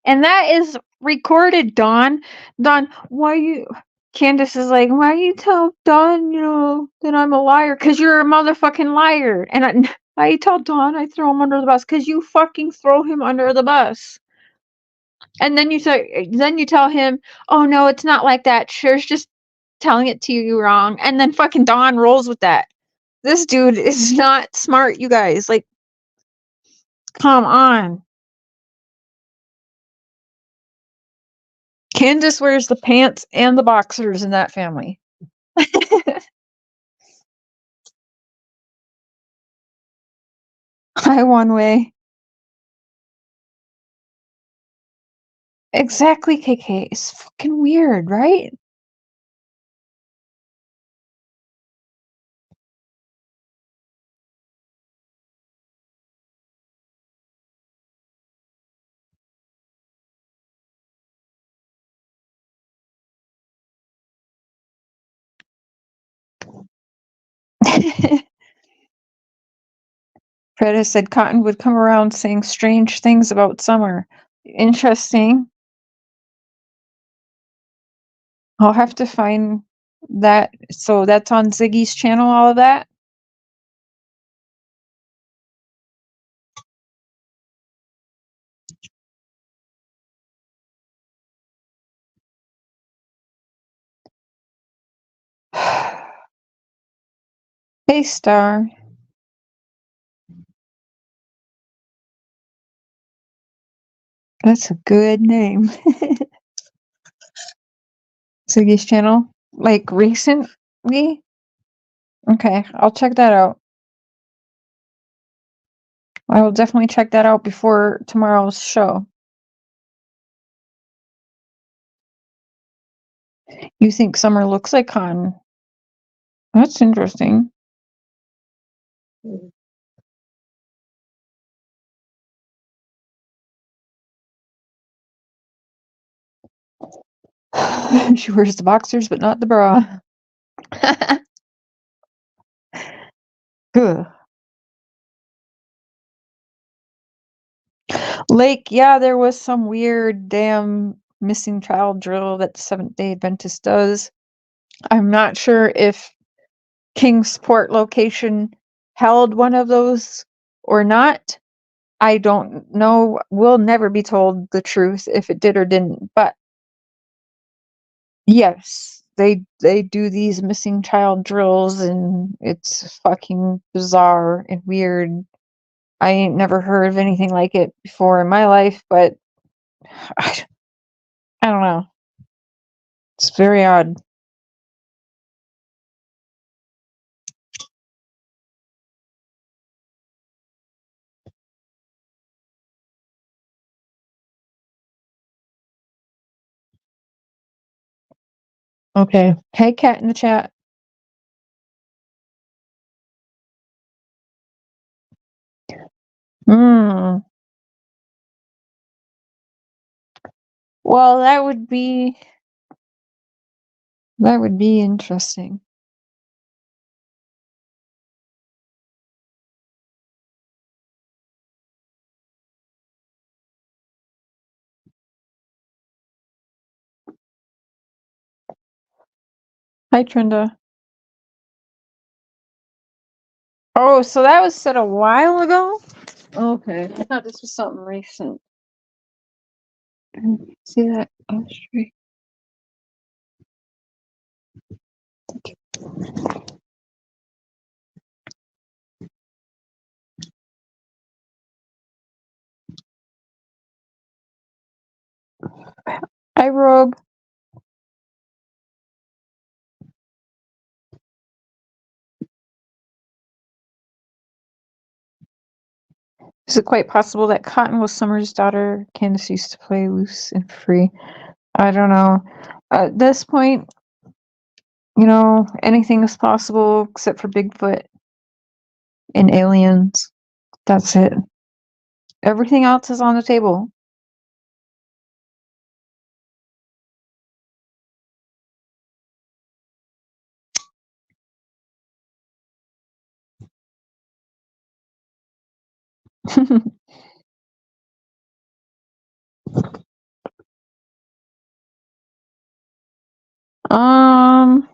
And that is recorded, Dawn. Dawn, why you... Candace is like, why you tell Dawn, that I'm a liar? Because you're a motherfucking liar. And why you tell Dawn I throw him under the bus? Because you fucking throw him under the bus. And then you tell him, "Oh no, it's not like that. Cher's just telling it to you wrong." And then fucking Don rolls with that. This dude is not smart, you guys. Like, come on. Candace wears the pants and the boxers in that family. Hi, One Way. Exactly, KK. It's fucking weird, right? Freda said Cotton would come around saying strange things about Summer. Interesting. I'll have to find that. So that's on Ziggy's channel, all of that? Hey, Star. That's a good name. Ziggy's channel? Like recently? Okay, I'll check that out. I will definitely check that out before tomorrow's show. You think Summer looks like Cotton? That's interesting. She wears the boxers, but not the bra. Ugh. Lake, yeah, there was some weird damn missing child drill that the Seventh-day Adventist does. I'm not sure if Kingsport location held one of those or not. I don't know. We'll never be told the truth if it did or didn't. But yes, they do these missing child drills, and it's fucking bizarre and weird. I ain't never heard of anything like it before in my life, but I don't know. It's very odd. Okay. Hey, cat in the chat. Hmm. Well, that would be interesting. Hi, Trinda. Oh, so that was said a while ago? Okay. I thought this was something recent. See that? Oh, straight. Hi, Rogue. Is it quite possible that Cotton was Summer's daughter? Candace used to play loose and free. I don't know. At this point, anything is possible except for Bigfoot and aliens. That's it. Everything else is on the table. um,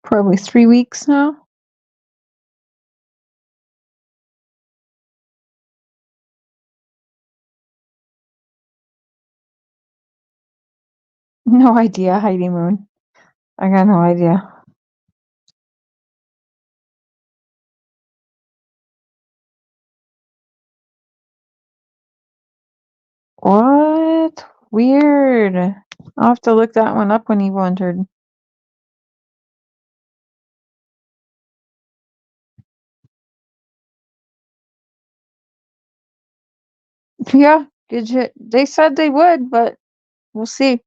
probably 3 weeks now. No idea, Heidi Moon. I got no idea. What? Weird. I'll have to look that one up when he entered. Yeah, good shit. They said they would, but we'll see.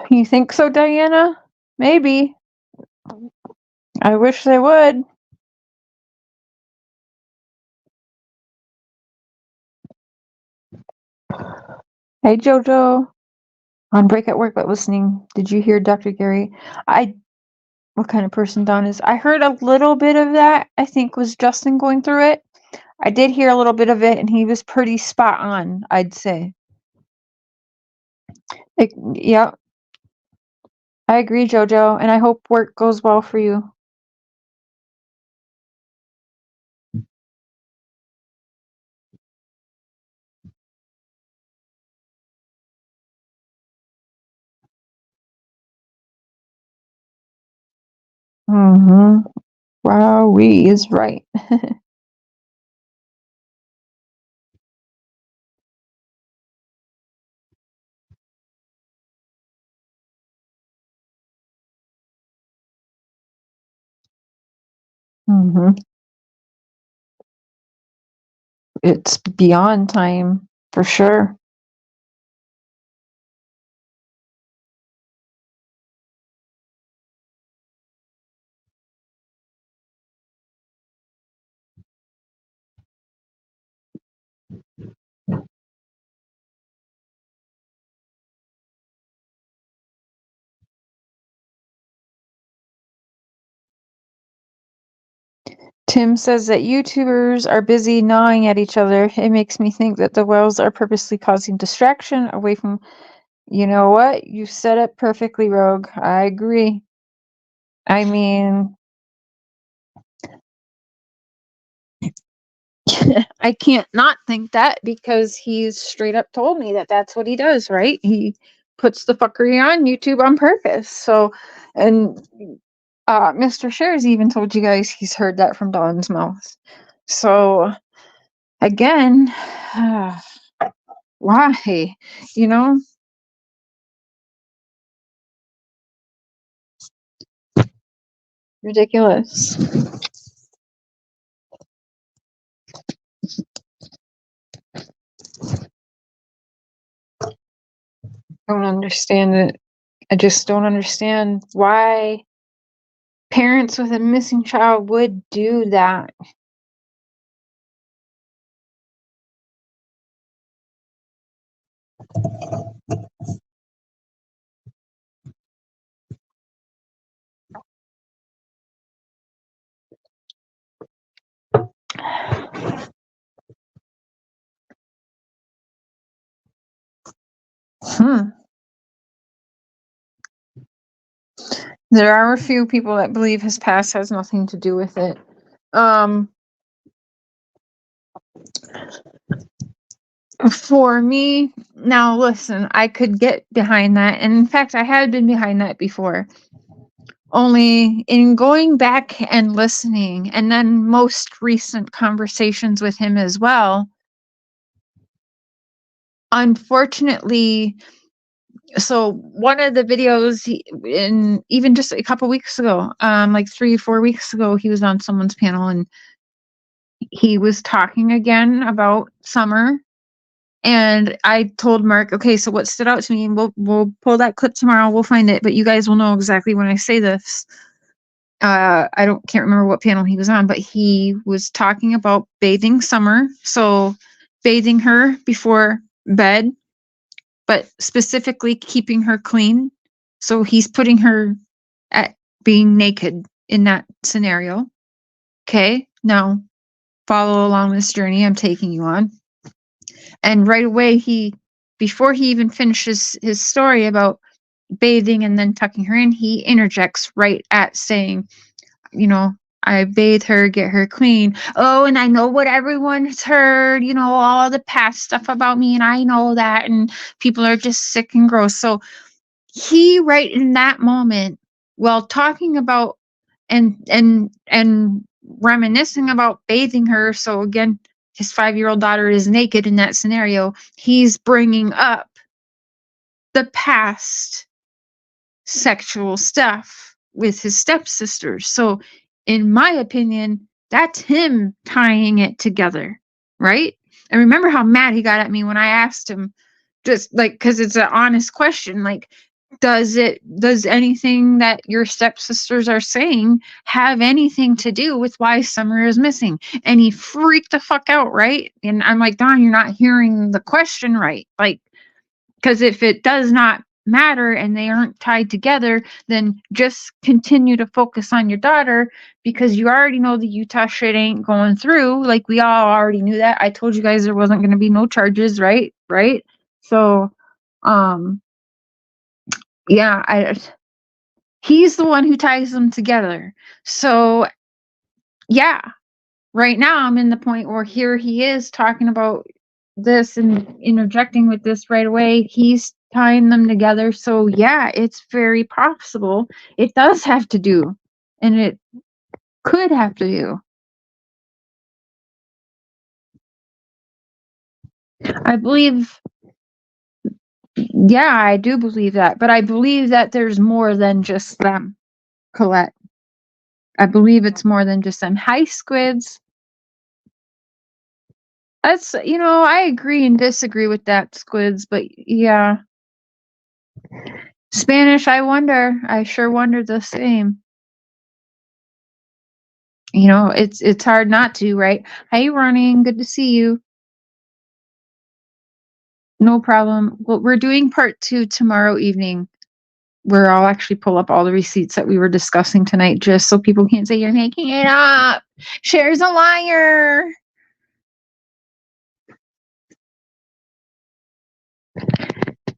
You think so, Diana? Maybe. I wish they would. Hey, Jojo. On break at work, but listening. Did you hear Dr. Gary? What kind of person Don is? I heard a little bit of that. I think was Justin going through it. I did hear a little bit of it, and he was pretty spot on, I'd say. Yeah, I agree, Jojo, and I hope work goes well for you. Mm-hmm. Wowee is right. Mm-hmm. It's beyond time, for sure. Tim says that YouTubers are busy gnawing at each other. It makes me think that the whales are purposely causing distraction away from... You know what? You said it perfectly, Rogue. I agree. I mean, I can't not think that because he's straight up told me that that's what he does, right? He puts the fuckery on YouTube on purpose. So, and Mr. Shares even told you guys he's heard that from Don's mouth. So, again, why? You know? Ridiculous. Don't understand it. I just don't understand why parents with a missing child would do that. There are a few people that believe his past has nothing to do with it. For me, now listen, I could get behind that. And in fact, I had been behind that before. Only in going back and listening, and then most recent conversations with him as well, unfortunately, so one of the videos in even just a couple weeks ago, like 3-4 weeks ago, he was on someone's panel and he was talking again about summer. And I told Mark, okay, so what stood out to me, we'll pull that clip tomorrow, we'll find it, but you guys will know exactly when I say this. I can't remember what panel he was on, but he was talking about bathing Summer, so bathing her before bed, but specifically keeping her clean. So he's putting her at being naked in that scenario. Okay, now follow along this journey I'm taking you on. And right away, before he even finishes his story about bathing and then tucking her in, he interjects right at saying, you know, I bathe her, get her clean. Oh, and I know what everyone's heard, you know, all the past stuff about me, and I know that, and people are just sick and gross. So he, right in that moment, while talking about and reminiscing about bathing her, so again, his 5-year-old daughter is naked in that scenario, he's bringing up the past sexual stuff with his stepsisters. So, in my opinion, that's him tying it together, right? And remember how mad he got at me when I asked him, just like, because it's an honest question, like, does anything that your stepsisters are saying have anything to do with why Summer is missing? And he freaked the fuck out, right? And I'm like, Don, you're not hearing the question right. Like, because if it does not matter and they aren't tied together, then just continue to focus on your daughter, because you already know the Utah shit ain't going through. Like, we all already knew that. I told you guys there wasn't going to be no charges, right? So, yeah, he's the one who ties them together. So, yeah, right now I'm in the point where here he is talking about this and interjecting with this right away. He's tying them together. So yeah, it's very possible it does have to do, and it could have to do. I believe, yeah, I do believe that, but I believe that there's more than just them, Colette. I believe it's more than just them. Hi, Squids. That's, I agree and disagree with that, Squids, but yeah. Spanish, I sure wonder the same. It's hard not to, right? Hey, running, good to see you. No problem. Well, we're doing part 2 tomorrow evening, where I'll actually pull up all the receipts that we were discussing tonight, just so people can't say you're making it up. Cher's a liar.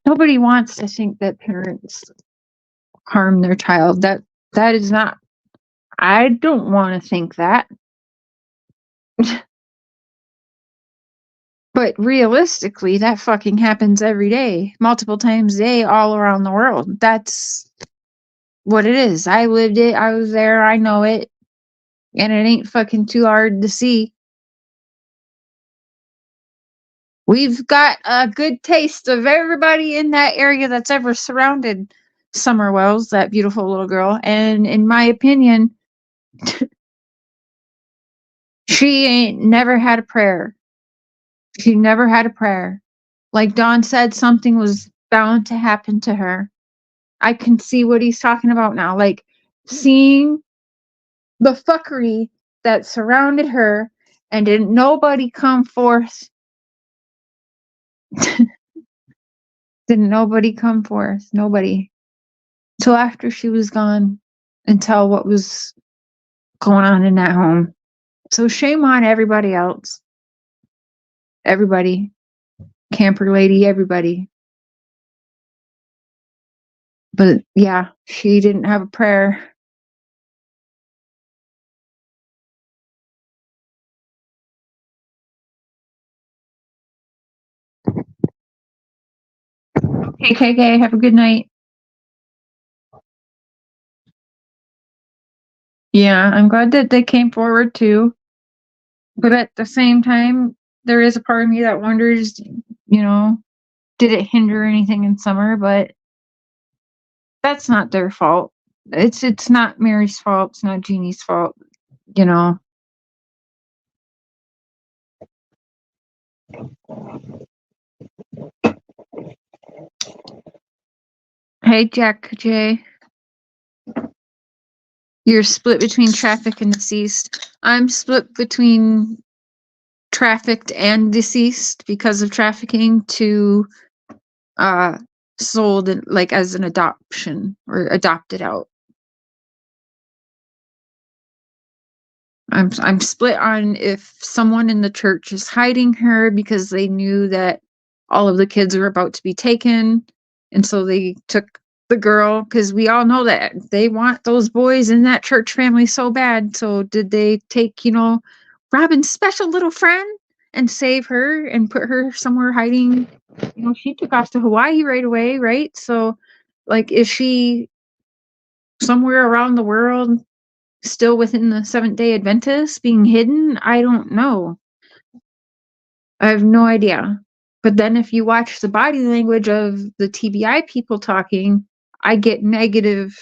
Nobody wants to think that parents harm their child. That is not. I don't want to think that. But realistically, that fucking happens every day, multiple times a day, all around the world. That's what it is. I lived it. I was there. I know it. And it ain't fucking too hard to see. We've got a good taste of everybody in that area that's ever surrounded Summer Wells, that beautiful little girl. And in my opinion, she ain't never had a prayer. She never had a prayer. Like Don said, something was bound to happen to her. I can see what he's talking about now. Like, seeing the fuckery that surrounded her, and didn't nobody come forth. Didn't nobody come forth. Nobody. Till after she was gone, and tell what was going on in that home. So shame on everybody else. Everybody. Camper lady, everybody. But yeah, she didn't have a prayer. Okay, KK, have a good night. Yeah, I'm glad that they came forward too. But at the same time, there is a part of me that wonders, did it hinder anything in Summer? But that's not their fault. It's not Mary's fault. It's not Jeannie's fault. Hey, Jack J. You're split between traffic and deceased. I'm split between trafficked and deceased because of trafficking to sold like as an adoption or adopted out. I'm split on if someone in the church is hiding her because they knew that all of the kids were about to be taken, and so they took the girl, because we all know that they want those boys in that church family so bad. So did they take, Robin's special little friend and save her and put her somewhere hiding? She took off to Hawaii right away, right? So, like, is she somewhere around the world still within the Seventh-day Adventists being hidden? I don't know. I have no idea. But then if you watch the body language of the TBI people talking, I get negative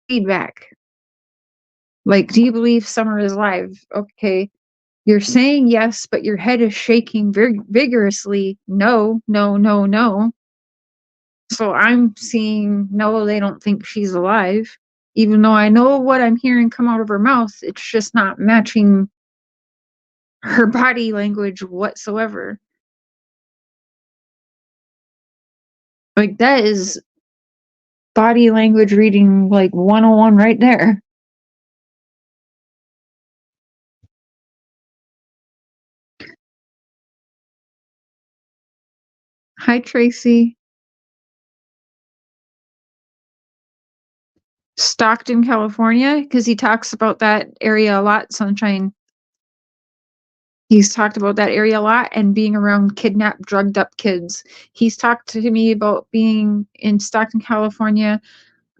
feedback. Like, do you believe Summer is alive? Okay. You're saying yes, but your head is shaking very vigorously. No, no, no, no. So I'm seeing, no, they don't think she's alive. Even though I know what I'm hearing come out of her mouth, it's just not matching her body language whatsoever. Like, that is body language reading, like 101 right there. Hi, Tracy. Stockton, California, because he talks about that area a lot, Sunshine. He's talked about that area a lot and being around kidnapped, drugged up kids. He's talked to me about being in Stockton, California,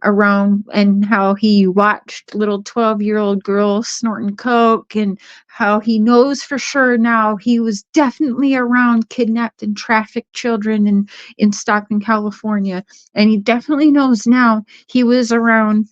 around, and how he watched little 12-year-old girls snorting coke, and how he knows for sure now he was definitely around kidnapped and trafficked children in Stockton, California. And he definitely knows now he was around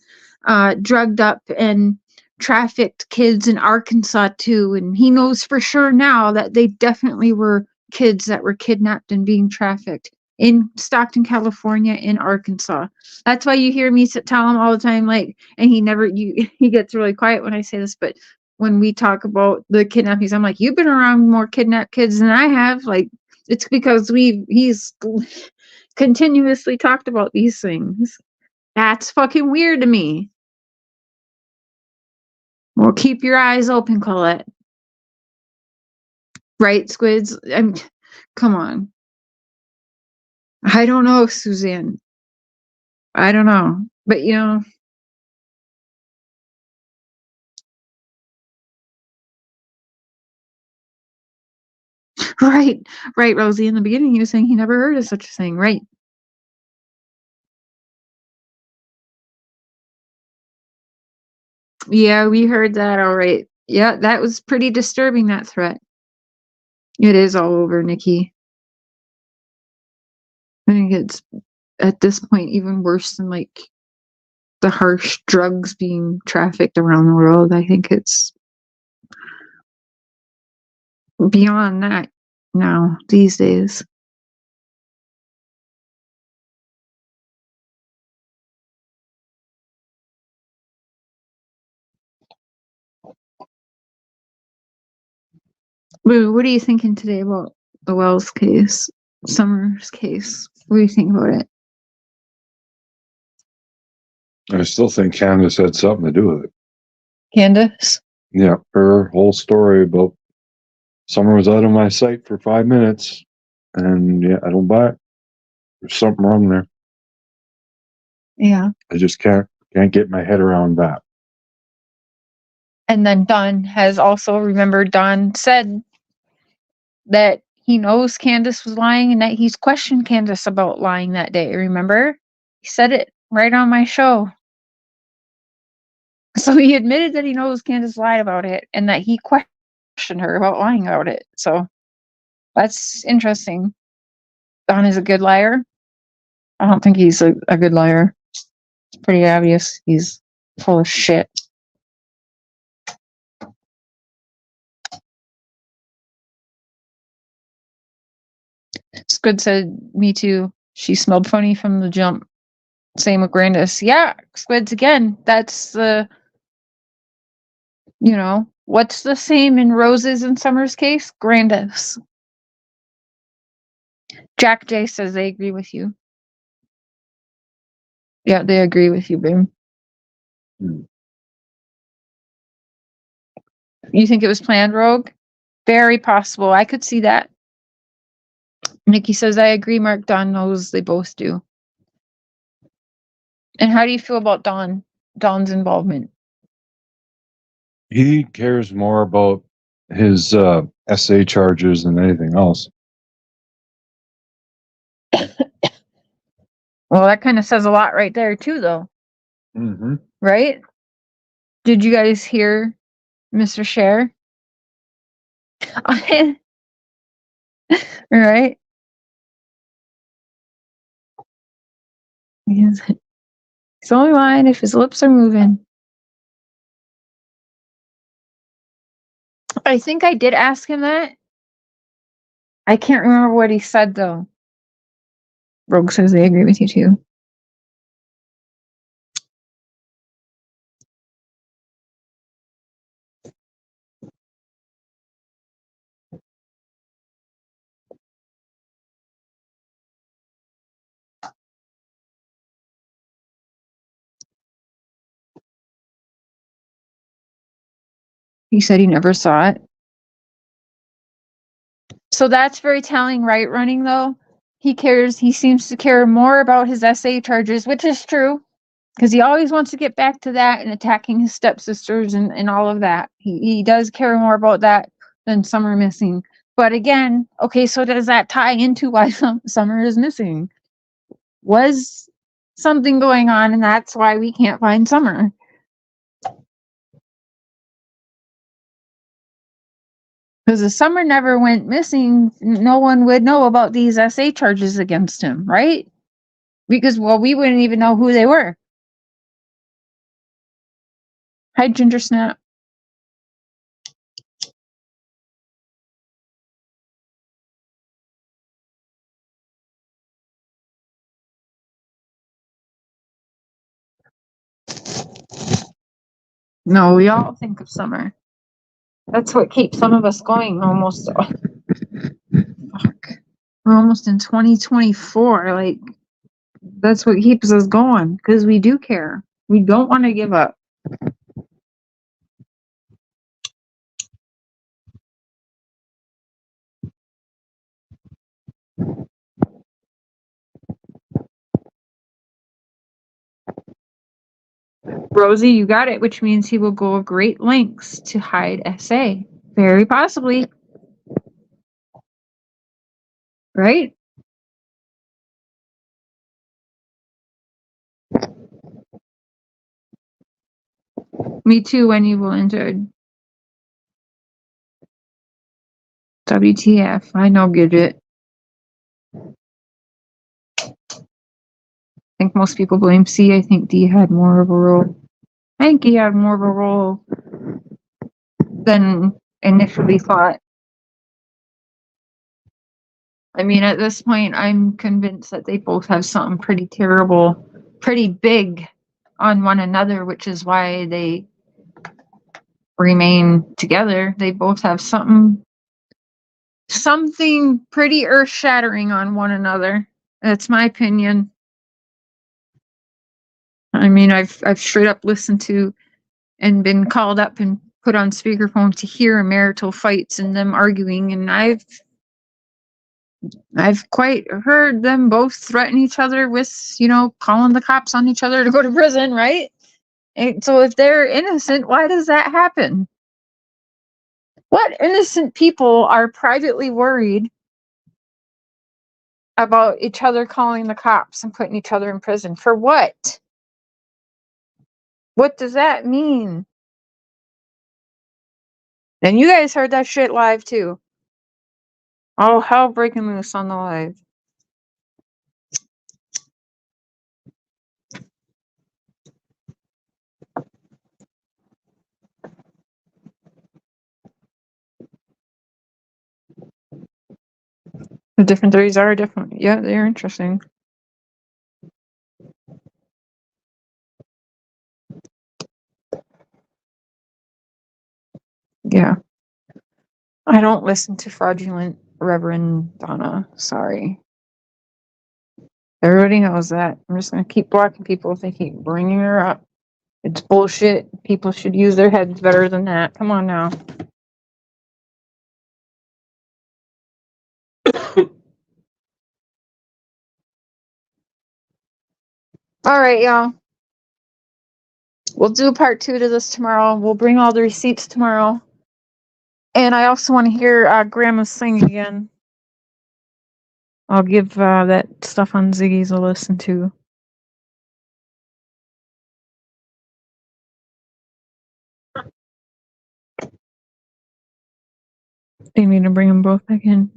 drugged up and trafficked kids in Arkansas too. And he knows for sure now that they definitely were kids that were kidnapped and being trafficked in Stockton, California, in Arkansas. That's why you hear me tell him all the time, like, and he gets really quiet when I say this, but when we talk about the kidnappings, I'm like, you've been around more kidnapped kids than I have. Like, it's because he's continuously talked about these things. That's fucking weird to me. Well, keep your eyes open, Colette. Right, Squids? Come on. I don't know, Suzanne. I don't know. But, right, Rosie. In the beginning, he was saying he never heard of such a thing, right? Yeah, we heard that, all right. Yeah, that was pretty disturbing, that threat. It is all over, Nikki. I think it's, at this point, even worse than, like, the harsh drugs being trafficked around the world. I think it's beyond that now, these days. Boo, what are you thinking today about the Wells case, Summers case? What do you think about it? I still think Candace had something to do with it. Candace? Yeah, her whole story about Summer was out of my sight for 5 minutes, and yeah, I don't buy it. There's something wrong there. Yeah. I just can't get my head around that. And then Don has also, remember, Don said that he knows Candace was lying and that he's questioned Candace about lying that day, remember? He said it right on my show. So he admitted that he knows Candace lied about it and that he questioned her about lying about it. So that's interesting. Don is a good liar. I don't think he's a good liar. It's pretty obvious he's full of shit. Squid said, me too. She smelled funny from the jump. Same with Grandis. Yeah, Squids again. That's the, what's the same in Rose's and Summer's case? Grandis. Jack J says they agree with you. Yeah, they agree with you, babe. You think it was planned, Rogue? Very possible. I could see that. Nikki says, I agree, Mark. Don knows they both do. And how do you feel about Don's involvement? He cares more about his SA charges than anything else. Well, that kind of says a lot right there, too, though. Mm-hmm. Right? Did you guys hear Mr. Cher? Right? He's only lying if his lips are moving. I think I did ask him that. I can't remember what he said, though. Rogue says they agree with you, too. He said he never saw it. So that's very telling, right, Running, though? He seems to care more about his SA charges, which is true, because he always wants to get back to that and attacking his stepsisters and all of that. He does care more about that than Summer missing. But again, okay, so does that tie into why Summer is missing? Was something going on, and that's why we can't find Summer? Because if Summer never went missing, no one would know about these SA charges against him, right? Because, well, we wouldn't even know who they were. Hi, Ginger Snap. No, we all think of Summer. That's what keeps some of us going almost. Fuck. We're almost in 2024. Like, that's what keeps us going, because we do care. We don't want to give up. Rosie, you got it, which means he will go great lengths to hide SA. Very possibly. Right? Me too, when you will enter. WTF, I know, Gidget. I think most people blame C. I think D had more of a role. I think he had more of a role than initially thought. I mean, at this point, I'm convinced that they both have something pretty terrible, pretty big on one another, which is why they remain together. They both have something pretty earth-shattering on one another. That's my opinion. I mean, I've straight up listened to and been called up and put on speakerphone to hear marital fights and them arguing, and I've quite heard them both threaten each other with, calling the cops on each other to go to prison, right? And so if they're innocent, why does that happen? What innocent people are privately worried about each other calling the cops and putting each other in prison? For what? What does that mean? And you guys heard that shit live too. Oh, hell breaking loose on the live. The different theories are different. Yeah, they're interesting. Yeah. I don't listen to fraudulent Reverend Donna. Sorry. Everybody knows that. I'm just going to keep blocking people if they keep bringing her up. It's bullshit. People should use their heads better than that. Come on now. All right, y'all. We'll do part 2 to this tomorrow. We'll bring all the receipts tomorrow. And I also want to hear Grandma sing again. I'll give that stuff on Ziggy's a listen to. They need to bring them both back in,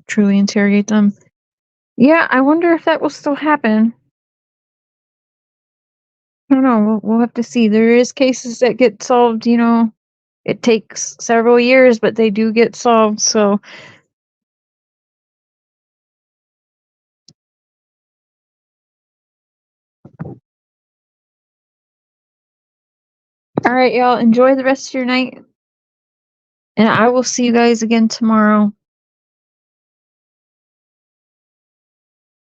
truly interrogate them. Yeah, I wonder if that will still happen. I don't know. We'll have to see. There is cases that get solved, you know. It takes several years, but they do get solved, so... Alright, y'all. Enjoy the rest of your night. And I will see you guys again tomorrow.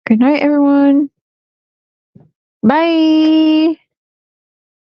Good night, everyone. Bye!